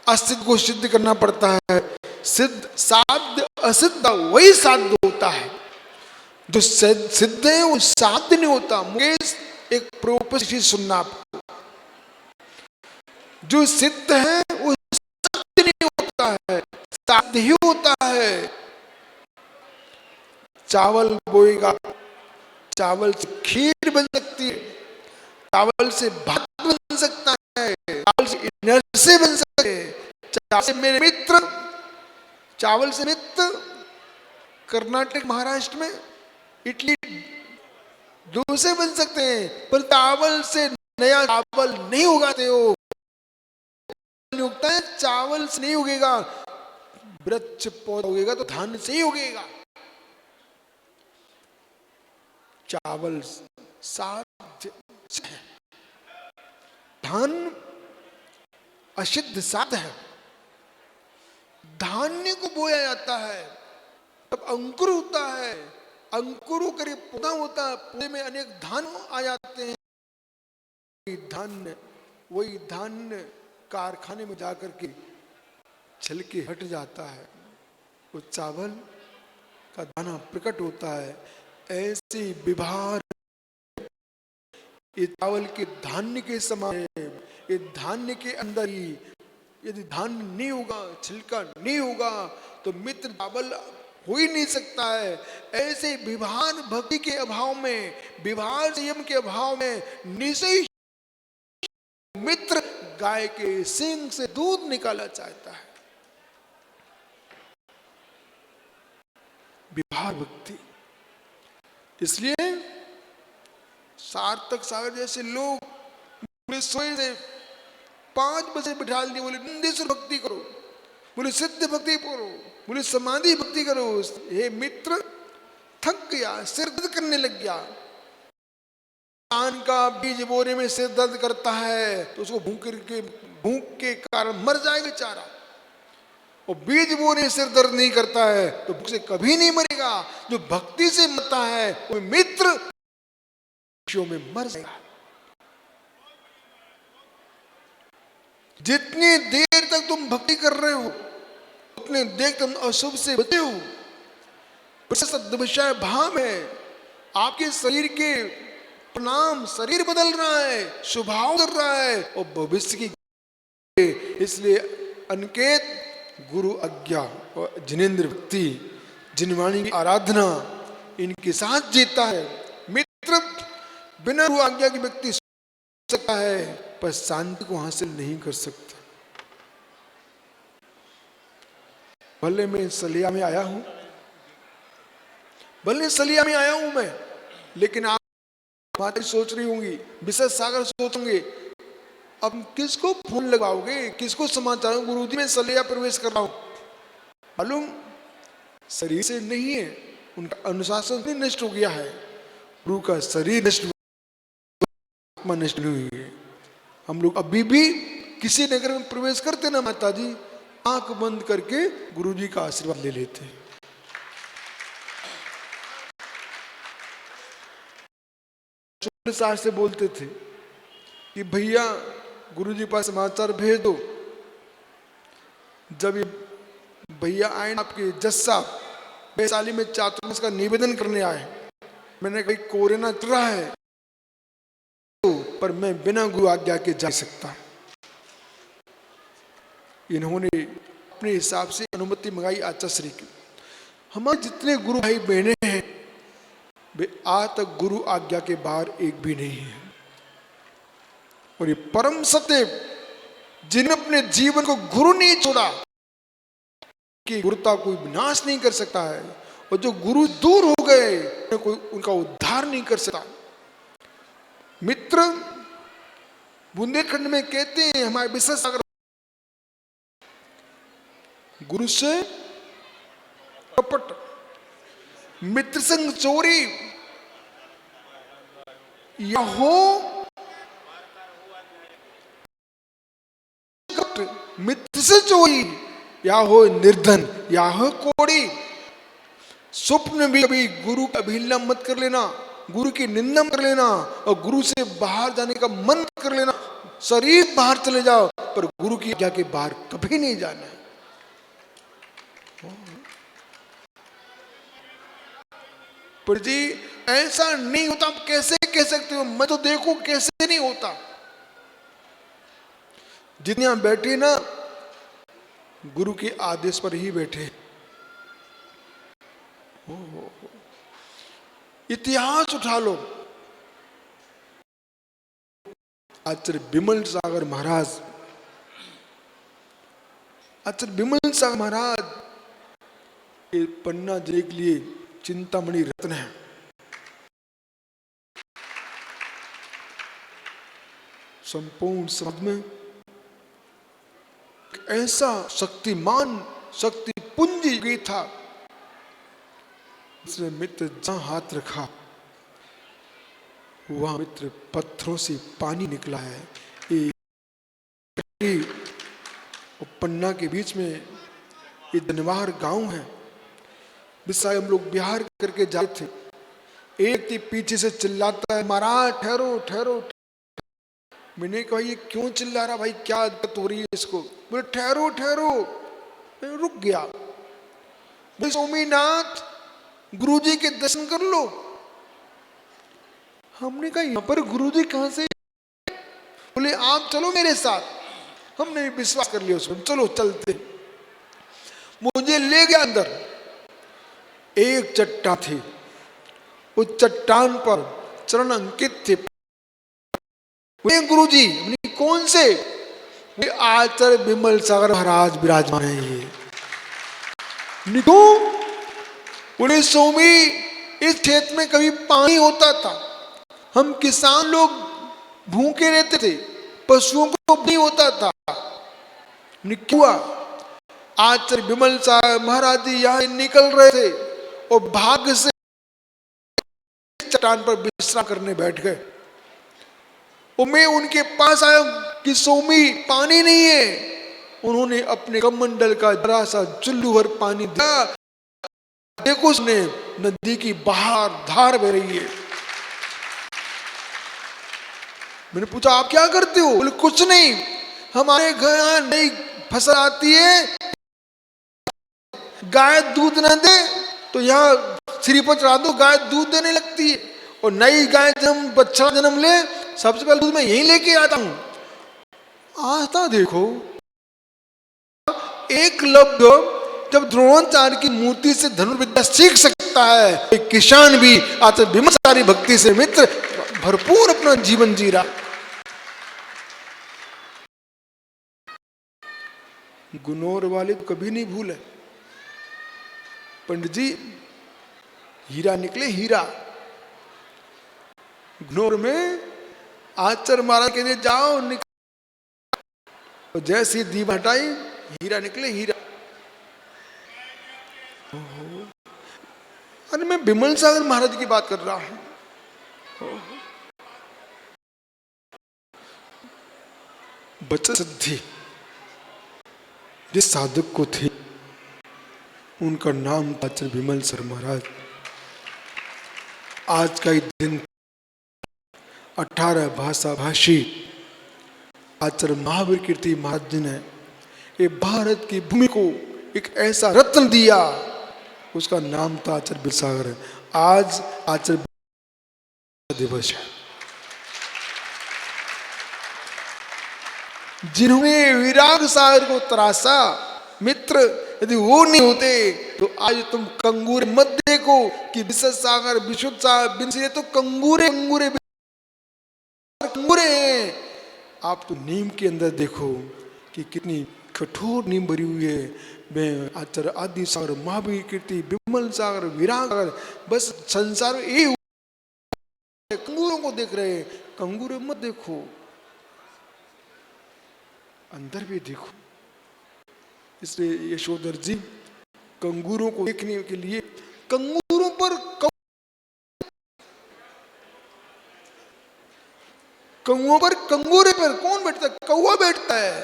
अस्तित्व को सिद्ध करना पड़ता है। सिद्ध साध्य असिद्ध वही साध्य होता है। जो सिद्ध है वो साध्य नहीं होता। मुकेश, एक प्रोपसिटी सुनना आपको, जो सिद्ध है वो साध्य नहीं होता है, साध्य ही होता है। चावल बोएगा, चावल से खीर बन सकती है, चावल से भात बन सकता है, चावल से इनर्जी बन सकते हैं। चावल से मेरे मित्र, चावल से मित्र कर्नाटक महाराष्ट्र में इडली डोसे बन सकते हैं, पर चावल से नया चावल नहीं उगाते हो। नहीं उगता है, चावल से नहीं उगेगा। वृक्ष पौधा उगेगा तो धान से ही उगेगा। चावल साध्य है, धान असिद्ध साध्य है। धान्य को बोया जाता है, तब अंकुर होता है, अंकुर होकर पौधा होता है, पौधे में अनेक धान्य आ जाते हैं। वही धान्य कारखाने में जाकर के छल के हट जाता है, वो चावल का दाना प्रकट होता है। ऐसे विभार ये चावल के धान्य के समान है। ये धान्य के अंदर ही यदि धान्य नहीं होगा, छिलका नहीं होगा, तो मित्र चावल हो ही नहीं सकता है। ऐसे विभार भक्ति के अभाव में, विभार संयम के अभाव में निश्चय मित्र गाय के सींग से दूध निकाला चाहता है। विभार भक्ति। इसलिए सार्थक सागर जैसे लोग बोले सोए से 5 बजे बिठा दिए, बोले नंदीश्वर भक्ति करो, बोले सिद्ध भक्ति करो, बोले समाधि भक्ति करो। हे मित्र, थक गया, सिर दर्द करने लग गया। धान का बीज बोने में सिर दर्द करता है तो उसको भूख के कारण मर जाएगा बेचारा। और बीज बोने सिर दर्द नहीं करता है तो भूख से कभी नहीं मरेगा। जो भक्ति से मरता है वो मित्र में मर जाएगा। जितनी देर तक तुम भक्ति कर रहे हो उतने देर तुम अशुभ से बचे हो। सद्विषय भाव है, आपके शरीर के परिणाम, शरीर बदल रहा है, स्वभाव कर रहा है और भविष्य की। इसलिए अनिकेत गुरु आज्ञा और जिनेंद्र भक्ति, जिनवाणी की आराधना, इनके साथ जीता है। मित्र बिना गुरु आज्ञा की व्यक्ति सकता है पर शांति को हासिल नहीं कर सकता। भले मैं सलिया में आया हूं, भले सलिया में आया हूं मैं, लेकिन आप बातें सोच रही होंगी, विशद सागर सोचोगे, अब किसको फोन लगाओगे, किसको समाचार, गुरुजी मैं सलिया प्रवेश कर रहा हूं। मालूम शरीर से नहीं है, उनका अनुशासन भी नष्ट हो गया है। गुरु का शरीर नष्ट, आत्मा नष्ट नहीं हुई है। हम लोग अभी भी किसी नगर में प्रवेश करते ना माता जी, आंख बंद करके गुरुजी का आशीर्वाद ले लेते हैं। साहब से बोलते थे कि भैया गुरुजी पास समाचार भेज दो। जब ये भैया आए आपके जज साहब वैशाली में चातुर्मास का निवेदन करने आए, मैंने कहा कोरोना चल रहा है पर मैं बिना गुरु आज्ञा के जा सकता। इन्होंने अपने हिसाब से अनुमति मंगाई आचार्य श्री की। हमारे जितने गुरु भाई बहने हैं वे आज तक गुरु आज्ञा के बाहर एक भी नहीं है। और ये परम सत्य, जिन्हें अपने जीवन को गुरु नहीं छोड़ा कि गुरुता कोई विनाश नहीं कर सकता है, और जो गुरु दूर हो गए कोई उनका उद्धार नहीं कर सकता। मित्र बुंदेलखंड में कहते हैं, हमारे विशद सागर गुरु से कपट, मित्र संग चोरी, या हो मित्र से चोरी, या हो निर्धन, या हो कोड़ी। स्वप्न भी कभी गुरु का अवहेलना मत कर लेना, गुरु की निंदा कर लेना, और गुरु से बाहर जाने का मन कर लेना। शरीर बाहर चले जाओ पर गुरु की आज्ञा के बाहर कभी नहीं जाना है। पर जी ऐसा नहीं होता, आप कैसे कह सकते हो? मैं तो देखूं कैसे नहीं होता। जितने यहां बैठे ना गुरु के आदेश पर ही बैठे। इतिहास उठा लो, आचार्य विमल सागर महाराज, आचार्य विमल सागर महाराज ये पन्ना जिले के लिए चिंतामणि रत्न है। संपूर्ण समाज में ऐसा शक्तिमान शक्ति पुंजी भी था, उसने मित्र जहां हाथ रखा वहां मित्र पत्थरों से पानी निकला है। पन्ना के बीच में ये जनवार गांव है, विशाल हम लोग बिहार करके जाते थे, एक व्यक्ति पीछे से चिल्लाता है, महाराज ठहरो ठहरो। मैंने कहा ये क्यों चिल्ला रहा भाई, क्या दिक्कत हो रही है इसको? बोले ठहरो ठहरो। मैं रुक गया। बोले स्वामीनाथ गुरुजी के दर्शन कर लो। हमने कहा यहाँ पर गुरुजी कहाँ से? बोले आप चलो मेरे साथ। हमने विश्वास कर लिया उसमें, चलो चलते। मुझे ले गया अंदर। एक चट्टान थी, उस चट्टान पर चरण अंकित थे। गुरुजी कौन से? वे आचार्य विमल सागर महाराज विराजमान है। ये बोले स्वामी इस क्षेत्र में कभी पानी होता था, हम किसान लोग भूखे रहते थे, पशुओं को नहीं होता था। क्यों? आचार्य विमल सागर महाराज जी यहाँ निकल रहे थे और भाग्य से चट्टान पर विश्राम करने बैठ गए। और मैं उनके पास आया कि स्वामी पानी नहीं है। उन्होंने अपने कमंडल का जरा सा चुल्लू भर पानी दिया। देखो उसने नदी की बहार धार बह रही है। मैंने पूछा आप क्या करते हो? बोले कुछ नहीं, हमारे घर यहाँ नई फसल आती है, गाय दूध न दे तो यहाँ सिर पर चढ़ा दो, गाय दूध देने लगती है। और नई गाय बच्चा जन्म ले, सबसे पहले दूध मैं यहीं लेके आता हूं। आता देखो एकलव्य जब द्रोणाचार्य की मूर्ति से धनुर्विद्या सीख सकता है, एक किसान भी आचार्य विमल भक्ति से मित्र भरपूर अपना जीवन जी रहा। गुनौर वाले तो कभी नहीं भूले। पंडित जी हीरा निकले, हीरा। गुनौर में आचार्य महाराज कहते जाओ और जैसे ही दीप हटाई हीरा निकले, हीरा। अरे मैं विमल सागर महाराज की बात कर रहा हूं। बचत सिद्धि जिस साधक को थी उनका नाम आचार्य विमल सागर महाराज। आज का ही दिन 18 भाषा भाषी आचार्य महावीर कीर्ति महाराज जी ने ये भारत की भूमि को एक ऐसा रत्न दिया, उसका नाम था आचार्य विमल सागर। आज आचार्य दिवस है। जिन्होंने विराग सागर को तरासा, मित्र यदि वो नहीं होते तो आज तुम कंगूरे मत देखो कि विशुद्ध सागर विशुद्ध सागर तो कंगूरे कंगूरे कंगूरे हैं। आप तो नीम के अंदर देखो कि कितनी कठोर नीम भरी हुई है। मैं आचार्य आदि सागर, महावीर कीर्ति, विमल सागर, विराग सागर, बस संसार में यही कंगूरों को देख रहे हैं। कंगूरे मत देखो, अंदर भी देखो। इसलिए यशोधर जी कंगूरों को देखने के लिए कंगूरों पर कौओं पर कंगूरे पर कौन बैठता है? कौवा बैठता है।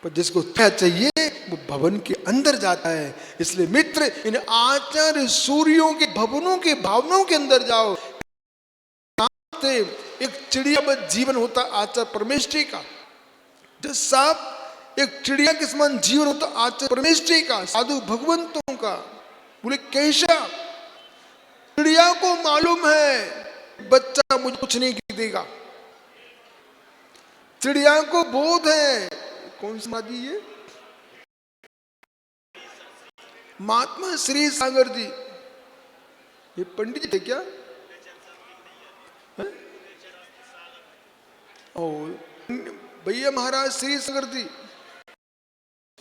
पर जिसको क्या चाहिए वो भवन के अंदर जाता है। इसलिए मित्र इन आचार्य सूर्यों के भवनों के भावनाओं के अंदर जाओ। एक चिड़िया जीवन होता आचार्य परमेष्ठी का। जो सांप एक चिड़िया के समान जीवन होता आचार्य परमेष्ठी का, साधु भगवंतों का। बोले कैसा? चिड़िया को मालूम है बच्चा मुझे कुछ नहीं देगा, चिड़िया को बोध है। कौन सा जी? ये महात्मा श्री सागर जी, ये पंडित जी थे क्या? भैया महाराज श्री सागर जी।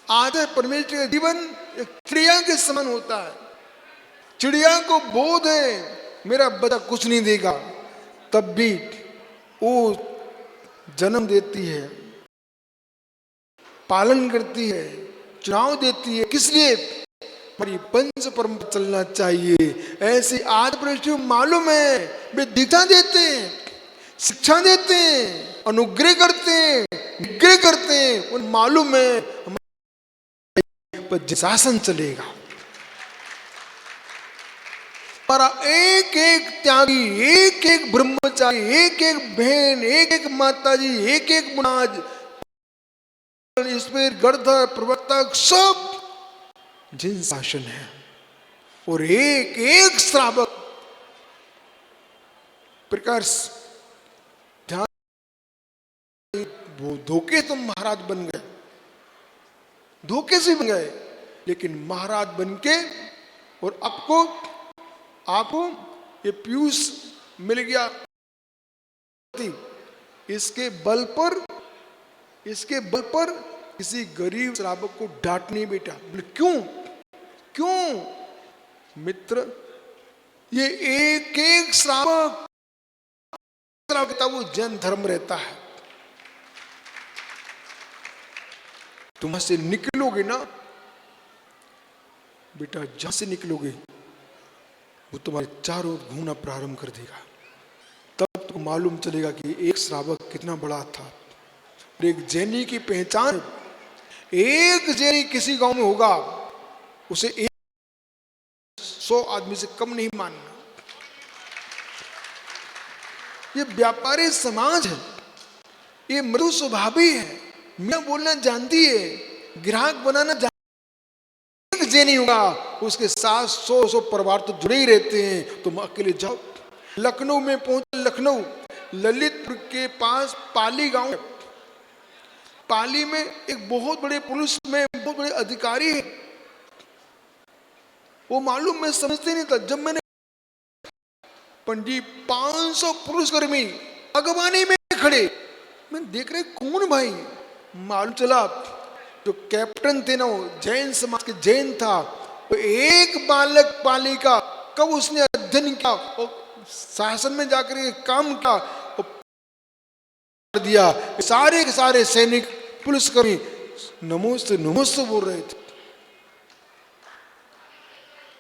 आचार्य परमेश्वर का जीवन एक चिड़िया के समान होता है। चिड़िया को बोध है मेरा बच्चा कुछ नहीं देगा, तब भी वो जन्म देती है, पालन करती है, चुनाव देती है। किस लिए? हमारी पंच परंपरा चलना चाहिए। ऐसे आज परमेश्वर मालूम है वे दीक्षा देते हैं, शिक्षा देते हैं, अनुग्रह करते हैं, निग्रह करते हैं। उन मालूम है हमारे पर शासन चलेगा। हमारा एक एक त्यागी, एक एक ब्रह्मचारी, एक एक बहन, एक एक माताजी, एक एक मुनाज, इसमें गर्दर प्रवर्तक सब जिन शासन है, और एक एक श्रावक प्रकार ध्यान, वो धोखे तुम महाराज बन गए, धोखे से बन गए, लेकिन महाराज बन के और आपको ये पीयूष मिल गया, इसके बल पर किसी गरीब श्रावक को डांट नहीं बेटा। बोले क्यों मित्र, ये एक एक श्रावक वो जैन धर्म रहता है। तुम वहां से निकलोगे ना बेटा, जहां से निकलोगे वो तुम्हारे चारों ओर घूमना प्रारंभ कर देगा। तब तुमको मालूम चलेगा कि एक श्रावक कितना बड़ा था। एक जैनी की पहचान, एक जैनी किसी गांव में होगा उसे 100 आदमी से कम नहीं मानना। ये व्यापारी समाज है, ये मृदु स्वभावी है, मैं बोलना जानती है, ग्राहक बनाना जानती। एक जैनी होगा उसके साथ 100 परिवार तो जुड़े ही रहते हैं। तुम अकेले जाओ। लखनऊ में पहुंचे, लखनऊ ललितपुर के पास पाली गांव है। पाली में एक बहुत बड़े पुलिस में बहुत बड़े अधिकारी है। वो मालूम मैं समझते नहीं था। जब मैंने पंडित 500 पुलिसकर्मी अगवानी में खड़े, मैं देख रहे कौन भाई, मालूम चला जो कैप्टन थे ना वो जैन समाज के जैन था। तो एक बालक पाली का कब उसने अध्ययन किया और शासन में जाकर के काम किया और दिया, सारे के सारे सैनिक पुलिसकर्मी नमोस्ते नमोस्ते बोल रहे थे।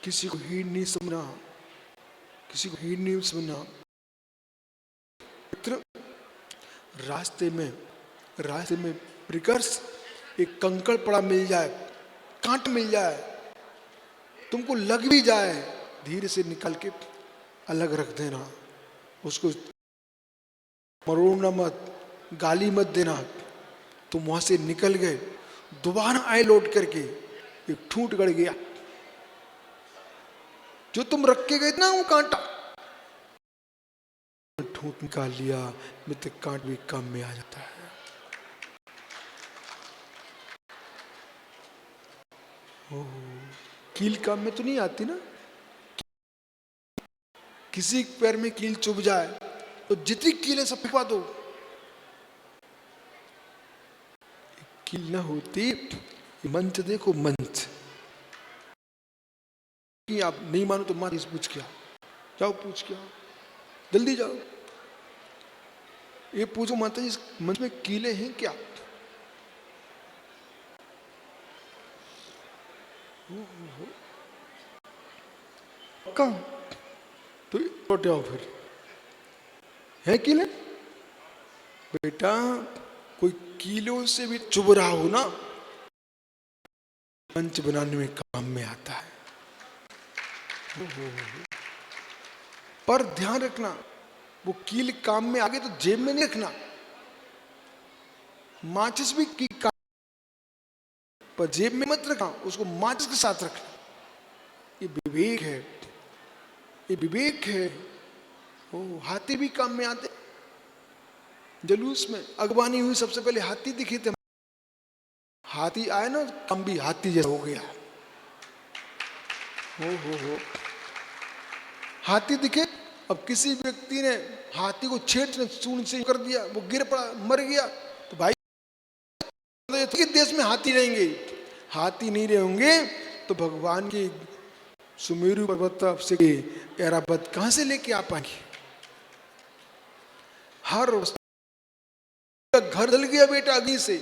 किसी को हीन नहीं समझना, किसी को हीन नहीं समझना। मित्र, रास्ते में प्रकर्ष एक कंकड़ पड़ा मिल जाए, कांट मिल जाए, तुमको लग भी जाए, धीरे से निकाल के अलग रख देना। उसको मरोड़ना मत, गाली मत देना। तुम वहां से निकल गए, दोबारा आए लौट करके, एक ठूंठ गड़ गया जो तुम रख के गए ना, वो कांटा ठूंठ निकाल लिया। मित्र, कांट भी काम में आ जाता है। कील काम में तो नहीं आती ना। किसी पैर में कील चुभ जाए तो जितनी कील है सब फेंकवा दो। कील ना होती, मंच देखो, मंच। आप नहीं मानो तो माँ से पूछ के आओ, जाओ पूछ के आओ, जल्दी जाओ। ये पूछो माता जी, इस मंच में कीले हैं क्या? कहाँ? तो लौटे आओ फिर। है कीले? बेटा, कोई कीलों से भी चुभ रहा हो ना, मंच बनाने में काम में आता है। पर ध्यान रखना, वो कील काम में आगे तो जेब में नहीं रखना। माचिस भी की काम, पर जेब में मत रखना, उसको माचिस के साथ रखना। ये विवेक है, ये विवेक है। ओ, हाथी भी काम में आते। जलूस में अगवानी हुई, सबसे पहले हाथी दिखे थे। हाथी आए ना, काम भी हाथी जैसा हो गया। हो हाथी दिखे। अब किसी व्यक्ति ने हाथी को छेड़ सूंड से कर दिया, वो गिर पड़ा, मर गया, तो भाई तो देश में हाथी रहेंगे। हाथी नहीं रहेंगे तो भगवान की सुमेरु पर्वत से ऐरावत कहां से लेके आ पाएंगे? हर घर जल गया बेटा अग्नि से,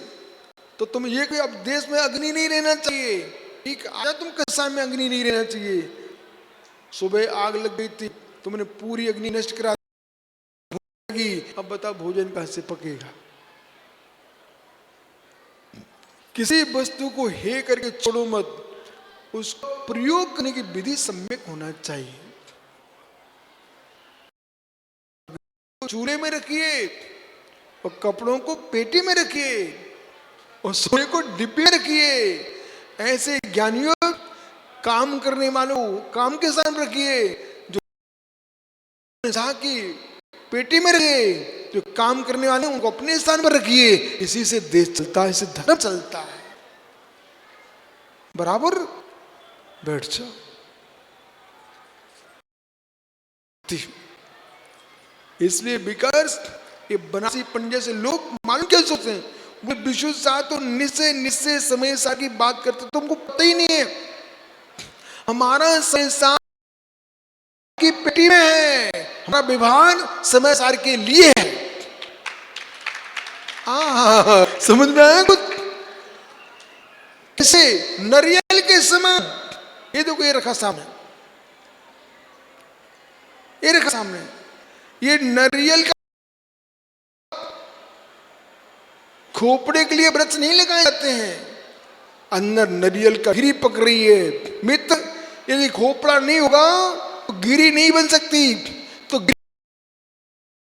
तो तुम ये कि अब देश में अग्नि नहीं रहना चाहिए। ठीक आया, तुम कसा में अग्नि नहीं रहना चाहिए। सुबह आग लग गई थी, तुमने पूरी अग्नि नष्ट करा दी। अब बता भोजन कहां से पकेगा? किसी वस्तु को हे करके छोड़ो मत, उसको प्रयोग करने की विधि सम्यक होना चाहिए। चूल्हे में रखिए और कपड़ों को पेटी में रखिए और सोने को डिब्बे में रखिए। ऐसे ज्ञानियों काम करने वालों काम के स्थान रखिए, जो की पेटी में रखिए, जो काम करने वाले उनको अपने स्थान पर रखिए। इसी से देश चलता है, इससे धर्म चलता है। बराबर बैठ जाओ। इसलिए बिकॉज ये बनारसी पंडित से लोग मालूम क्या सोचते हैं, वो विशुद्ध सा तो निश्चय समय सा की बात करते, तुमको पता ही नहीं है हमारा संसार की पेटी में है, हमारा व्यवहार समय सार के लिए है। समझ में आया कुछ? कैसे नारियल के समान, ये देखो ये रखा सामने, ये रखा सामने, ये नारियल का खोपड़े के लिए वृक्ष नहीं लगाए जाते हैं, अंदर नारियल का गिरी पक रही है। मित्र, यदि खोपड़ा नहीं होगा तो गिरी नहीं बन सकती। तो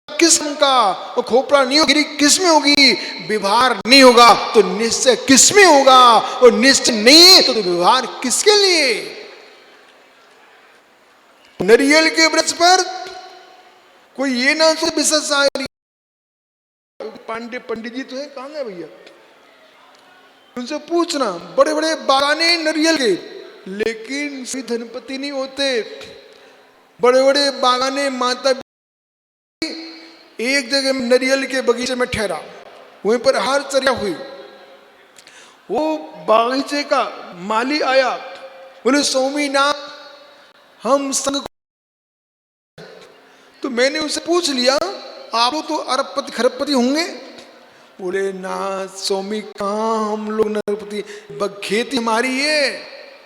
किस्म का और खोपड़ा नहीं होगी, गिरी किस में होगी? व्यवहार नहीं होगा तो निश्चय किस में होगा? और निश्चय नहीं है तो व्यवहार किसके लिए? नारियल के वृक्ष पर कोई ये ना सोचे विशेष पांडे पंडित जी तो है, कहां है भैया? उनसे पूछना, बड़े बड़े बागाने नारियल के, लेकिन श्री धनपति नहीं होते। बड़े बड़े बागाने माता एक जगह नारियल के बगीचे में ठहरा, वहीं पर हार चर्चा हुई। वो बागीचे का माली आया, बोले स्वामीनाथ हम संग। तो मैंने उसे पूछ लिया, आप लोग तो अरबपति खरबपति होंगे? बोले ना स्वामी, कहाँ हम लोग नरपति, खेती हमारी है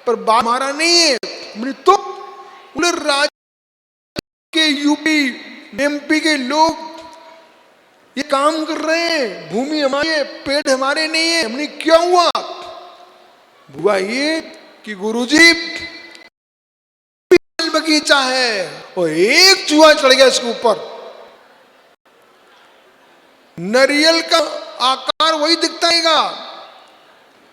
पर बाग हमारा नहीं है। बोले तो बोले राज्य के यूपी एमपी के लोग ये काम कर रहे हैं, भूमि हमारी है, पेड़ हमारे नहीं है। हमने क्या हुआ? हुआ ये कि गुरुजी बगीचा है और एक चूहा चढ़ गया इसके ऊपर। नारियल का आकार वही दिखता है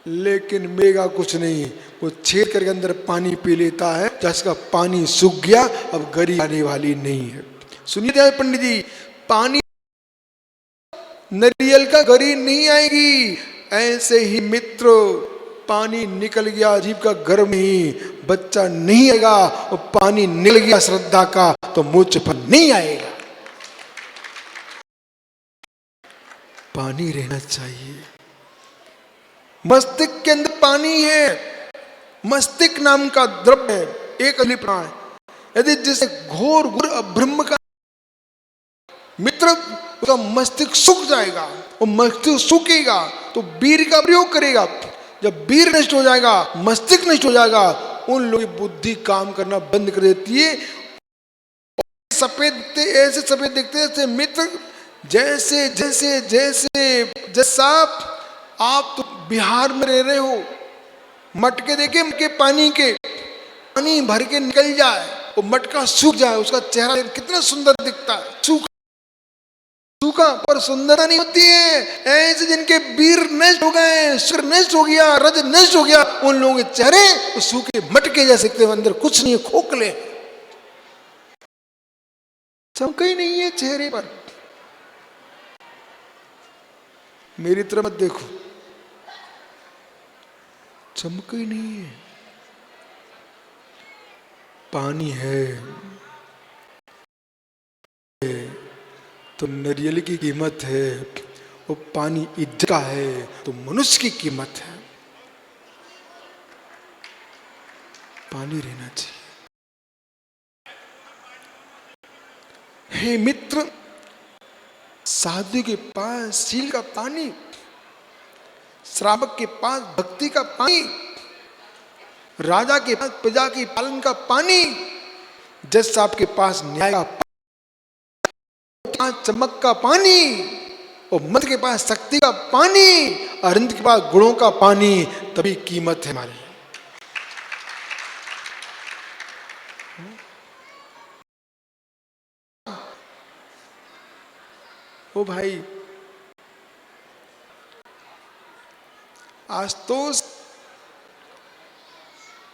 लेकिन मेगा कुछ नहीं। वो छेद करके अंदर पानी पी लेता है, जिसका पानी सूख गया, अब गरी आने वाली नहीं है। सुनिए पंडित जी, पानी नारियल का गरी नहीं आएगी। ऐसे ही मित्र, पानी निकल गया जीव का गर्भ में ही, बच्चा नहीं आएगा। और पानी निकल गया श्रद्धा का तो मोक्ष पर नहीं आएगा। पानी रहना चाहिए। मस्तिष्क के अंदर पानी है, मस्तिष्क नाम का द्रव्य है, एक अली प्राण। यदि जिसे घोर घोर ब्रह्म का मित्र, उसका मस्तिष्क सूख जाएगा। और मस्तिष्क सूखेगा तो वीर का प्रयोग करेगा। जब वीर नष्ट हो जाएगा, मस्तिष्क नष्ट हो जाएगा, उन लोगों की बुद्धि काम करना बंद कर देती है। सफेद दिखते, ऐसे सफेद दिखते जैसे मित्र, जैसे जैसे जैसे जैसा आप तो बिहार में रह रहे हो, मटके देखे के पानी के, पानी भर के निकल जाए और मटका सूख जाए, उसका चेहरा कितना सुंदर दिखता है। सूखा पर सुंदरता नहीं होती है। ऐसे जिनके वीर नष्ट हो गए, सुर नष्ट हो गया, रज नष्ट हो गया, उन लोगों के चेहरे सूखे मटके जैसे दिखते हैं, अंदर कुछ नहीं है, खोखले, चमक ही नहीं है चेहरे पर। मेरी तरफ मत देखो, चमक ही नहीं है। पानी है तो नारियल की कीमत है, वो पानी इज्जत का है तो मनुष्य की कीमत है। पानी रहना चाहिए। हे मित्र, साधु के पास शील का पानी, श्रावक के पास भक्ति का पानी, राजा के पास प्रजा के पालन का पानी, जज साहब के पास न्याय का पानी, चमक का पानी, और मंत्र के पास शक्ति का पानी, अरिंद के पास गुणों का पानी, तभी कीमत है हमारी। ओ भाई, आज तो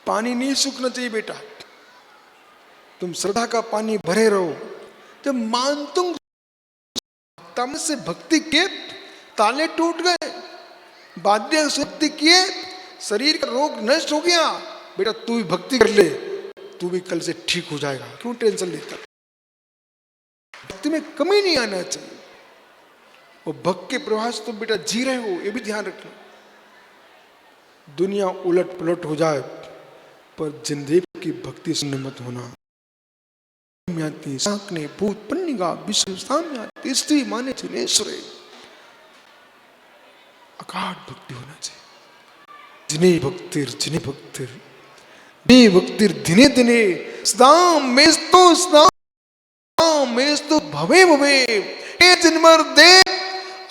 पानी नहीं सूखना चाहिए बेटा, तुम श्रद्धा का पानी भरे रहो। जब मान तुम तम से भक्ति किए, ताले टूट गए, वाद्य भक्ति किए, शरीर का रोग नष्ट हो गया, बेटा तू भी भक्ति कर ले, तू भी कल से ठीक हो जाएगा। क्यों टेंशन लेता? भक्ति में कमी नहीं आना चाहिए। और भक्त के प्रवाह से तुम बेटा जी रहे हो, ये भी ध्यान रखना। दुनिया उलट पुलट हो जाए पर जिनदेव की भक्ति सुनने मत होना। साकने भूत पन्निगा विश्व साम्याति स्त्री माने जिनेश्वरे। अकाट भक्ति होना चाहिए। जिने भक्तिर दिने दिने सदा मेस्तु भवे भवे। ए जिनमर दे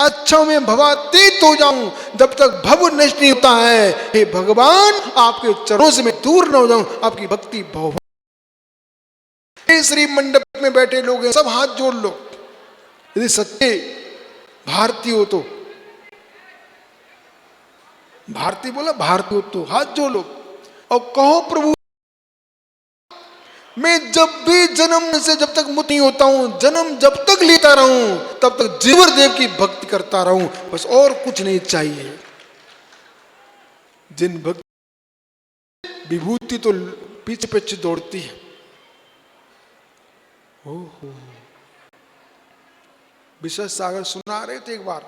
अच्छा में भवातीत हो जाऊं, जब तक भव नष्ट नहीं होता है। हे भगवान, आपके चरणों से मैं दूर न हो जाऊं, आपकी भक्ति भाव। श्री मंडप में बैठे लोग हैं, सब हाथ जोड़ लो। यदि सच्चे भारतीय हो तो, भारतीय बोला, भारतीय हो तो हाथ जोड़ लो और कहो प्रभु, मैं जब भी जन्म से जब तक मुक्त नहीं होता हूं, जन्म जब तक लेता रहूं, तब तक जीवर देव की भक्ति करता रहूं, बस और कुछ नहीं चाहिए। जिन भक्ति विभूति तो पीछे पीछे दौड़ती है। ओहो, विश्व सागर सुना रहे थे एक बार,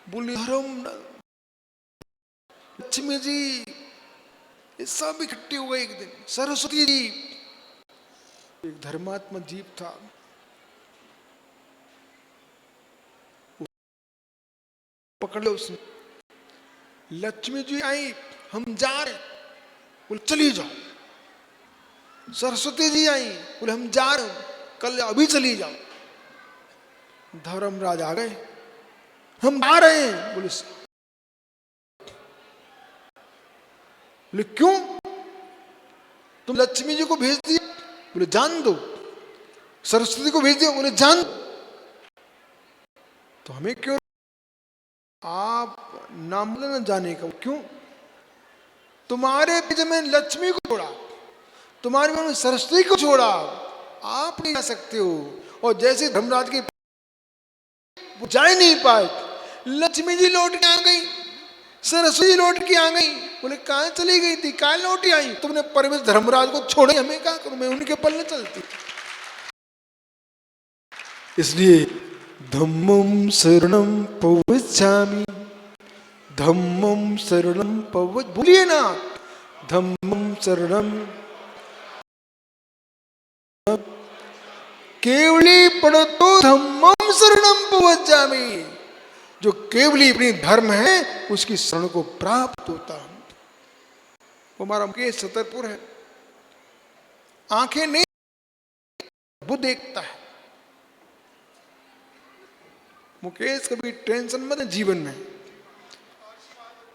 बोली धर्म लक्ष्मी जी ये सब इकट्ठे हो गए। एक दिन सरस्वती जी, एक धर्मात्मा जीव था, पकड़ लो उसने। लक्ष्मी जी आई, हम जा रहे, बोले चली जाओ। सरस्वती जी आई, बोले हम जा रहे, कल अभी चली जाओ। धर्मराज आ गए, हम आ रहे हैं, बोले क्यों? तुम लक्ष्मी जी को भेज दिया, बोले जान दो। सरस्वती को भेज दिया, बोले जान दो। तो हमें क्यों आप नाम न जाने का? क्यों? तुम्हारे पीछे में लक्ष्मी को छोड़ा, तुम्हारे में सरस्वती को छोड़ा, आप नहीं जा सकते हो। और जैसे धर्मराज के वो जा ही नहीं पाए, लक्ष्मी जी लौट के आ गई, सरस्वती लौट के आ गई। बोले कहाँ चली गई थी, कहाँ लौटी आई? तुमने परमेश धर्मराज को छोड़े, हमें क्या करूं, मैं उनके पल्ले चलती। इसलिए धम्मं शरणं पवज्जामि, धम्मं शरणं पवज, बोलिए ना, धम्मं शरणं। केवली पढ़तो धम्मं शरणं पवज्जामि। जो केवली अपनी धर्म है उसकी शरण को प्राप्त होता है। वो हमारा मुकेश छतरपुर है, आंखें नहीं, वो देखता है। मुकेश कभी टेंशन मत है जीवन में,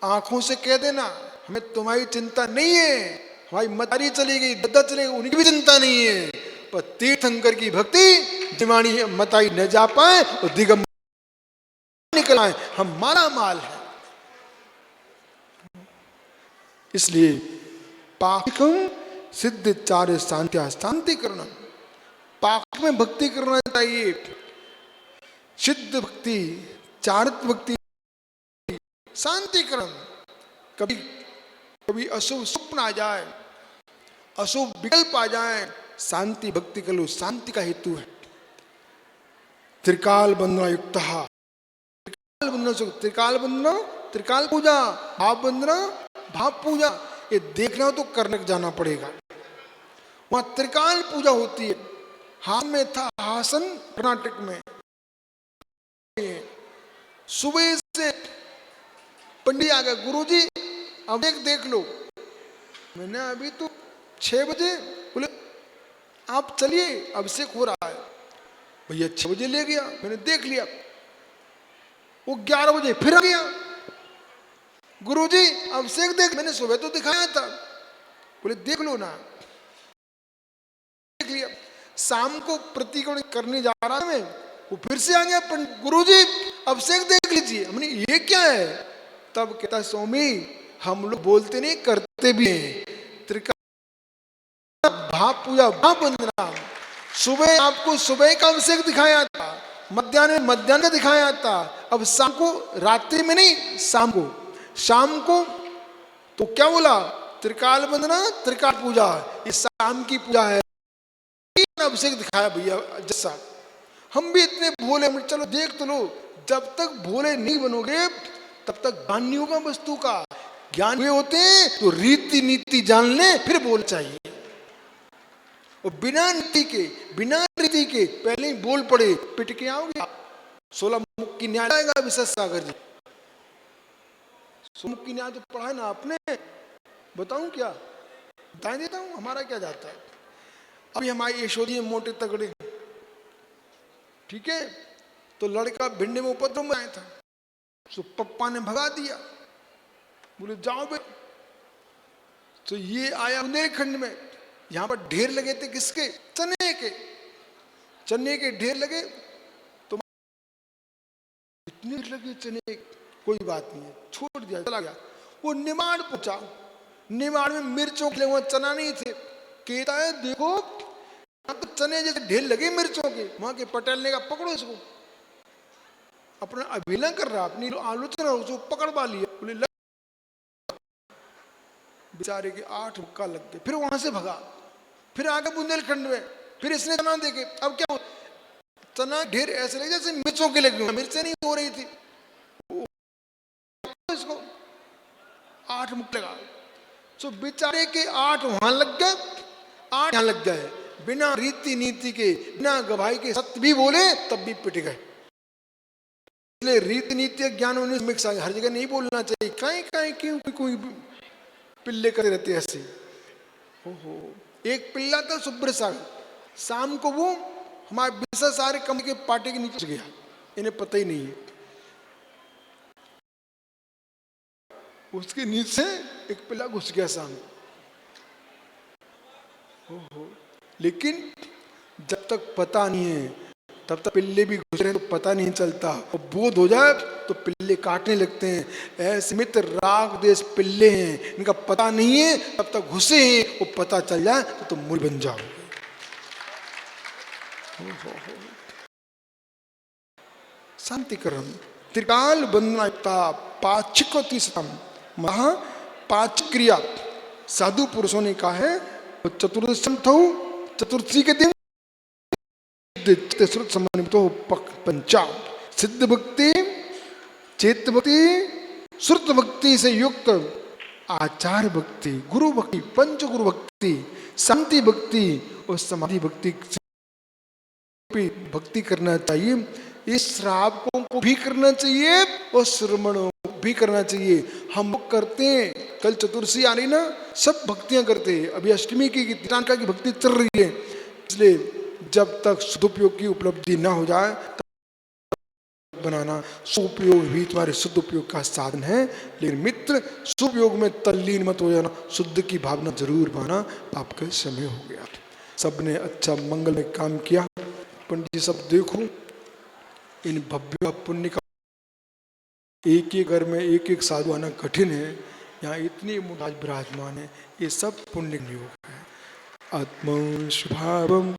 आंखों से कह देना हमें तुम्हारी चिंता नहीं है, हमारी मतारी चली गई, दद्दा चले गई, उनकी भी चिंता नहीं है, पर तीर्थंकर की भक्ति जिमानी मताई न जा पाए और दिगंबर निकल आए, हम माला माल है। इसलिए पाकम सिद्ध चार्य शांत्या शांति करना, पाक में भक्ति करना चाहिए। सिद्ध भक्ति, चारित भक्ति, शांतिकरण। कभी कभी अशुभ स्वप्न आ जाए, अशुभ विकल्प आ जाए, शांति भक्ति कर लो, शांति का हेतु है। त्रिकाल बंधना युक्त, त्रिकाल बंधना, त्रिकाल पूजा, भाव बंधना, भाव पूजा। ये देखना तो कर्नाटक जाना पड़ेगा, वहां त्रिकाल पूजा होती है। हाथ में था आसन कर्नाटक में, सुबह से पंडित आ गए, गुरुजी अब देख लो। मैंने अभी तो 6 बजे, बोले आप चलिए अभिषेक हो रहा है। भैया 6 बजे ले गया, मैंने देख लिया। वो 11 बजे फिर आ गया, गुरुजी अभिषेक देख, मैंने सुबह तो दिखाया था। बोले देख लो ना, देख लिया। शाम को प्रतिक्रमण करने जा रहा मैं, वो फिर से आ गया, गुरुजी अभिषेक देख लीजिए। हमने ये क्या है? तब कहता स्वामी हम लोग बोलते नहीं करते भी हैं। त्रिकाल भाप पूजा भाप वंदना, सुबह आपको सुबह का अभिषेक दिखाया था, मध्याह्न का दिखाया था, अब शाम को, रात्रि में नहीं शाम को तो क्या बोला? त्रिकाल वंदना त्रिकाल पूजा, ये शाम की पूजा है। अभिषेक दिखाया भैया जैसा। हम भी इतने भोले, चलो देख तो लो। जब तक भोले नहीं बनोगे तब तक ज्ञान नहीं होगा वस्तु का। ज्ञान हुए होते हैं तो रीति नीति जान ले, फिर बोल चाहिए। और बिना नीति के बिना रीति के पहले ही बोल पड़े, पिट के आओगे। 16 मुख की न्याय आएगा विशेष सागर जी। 16 मुख की न्याय तो पढ़ा है ना आपने, बताऊं क्या? बताए देता हूं, हमारा क्या जाता है। अभी हमारी यशोदी मोटे तगड़े, ठीक है, तो लड़का भिंडे में उपद्रव में आया था, तो पप्पा ने भगा दिया, बोले जाओ बे। तो ये आया बुंदेलखंड में, यहां पर ढेर लगे थे किसके? चने के ढेर लगे। तो इतने लगे चने, कोई बात नहीं है, छोड़ दिया, चला गया। वो निमाड़ पहुंचा, निमाड़ में मिर्चों के वहां चना नहीं थे। कहता है देखो तो चने जैसे ढेर लगे मिर्चों के। वहां के पटेल ने कहा पकड़ो इसको। अपना अभिनय कर रहा, अपनी आलोचना, उसको पकड़ पा लिया। बोले बेचारे के 8 मुक्का लग गए। फिर वहां से भगा, फिर आगे बुंदेलखंड में, फिर इसने चना देखे। अब क्या हो, चना ढेर ऐसे लगे जैसे मिर्चों के लगे, मिर्चें नहीं हो रही थी। इसको 8 मुक्का लगा। तो बेचारे के 8 वहां लग गए, 8 यहां लग गए। बिना रीति नीति के, बिना गवाही के सत्य भी बोले तब भी पिट गए। इसलिए रीति नीति ज्ञान होने मिक्स आ गया। हर जगह नहीं बोलना चाहिए। कहीं क्यों कोई पिल्ले करते रहते ऐसे। ओहो, एक पिल्ला था सुब्र सागर, शाम को वो हमारे बिरसा सारे कमरे के पाटे के नीचे गया, इन्हें पता ही नहीं है। उसके नीचे एक पिल्ला घुस गया शाम। ओहो, लेकिन जब तक पता नहीं है तब तक पिल्ले भी घुस रहे हैं तो पता नहीं चलता, और बोध हो जाए तो पिल्ले काटने लगते हैं। ऐसे मित्र राग देश पिल्ले हैं, इनका पता नहीं है तब तक घुसे हैं, वो पता चल जाए तो तुम मूल बन जाओगे। शांति करम त्रिकाल बंधनायुक्ता पाचिकोति सतम महा पाच क्रिया। साधु पुरुषों ने कहा है चतुर्दशम थौ, चतुर्थी के दिन श्रुत सम्मानित हो पंचा सिद्ध भक्ति, चेत भक्ति, श्रुत भक्ति से युक्त आचार भक्ति, गुरु भक्ति, पंच गुरु भक्ति, शांति भक्ति और समाधि भक्ति भक्ति करना चाहिए। इस श्रावकों को भी करना चाहिए और श्रमणों को भी करना चाहिए। हम लोग करते हैं, कल चतुर्थी आ रही ना, सब भक्तियां करते हैं। अभी अष्टमी की दिनांका की भक्ति चल रही है। इसलिए जब तक सदुपयोग की उपलब्धि ना हो जाए तब बनाना, सुपयोग भी तुम्हारे शुद्ध उपयोग का साधन है। लेकिन मित्र सुपयोग में तल्लीन मत हो जाना, शुद्ध की भावना जरूर पाना। आपका समय हो गया, सबने अच्छा मंगल में काम किया। पंडित जी सब देखो, इन भव्य पुण्य का एक एक घर में एक एक साधु आना कठिन है। यहाँ इतनी मुराज विराजमान है, ये सब पुण्य योग है। आत्मा शुभावम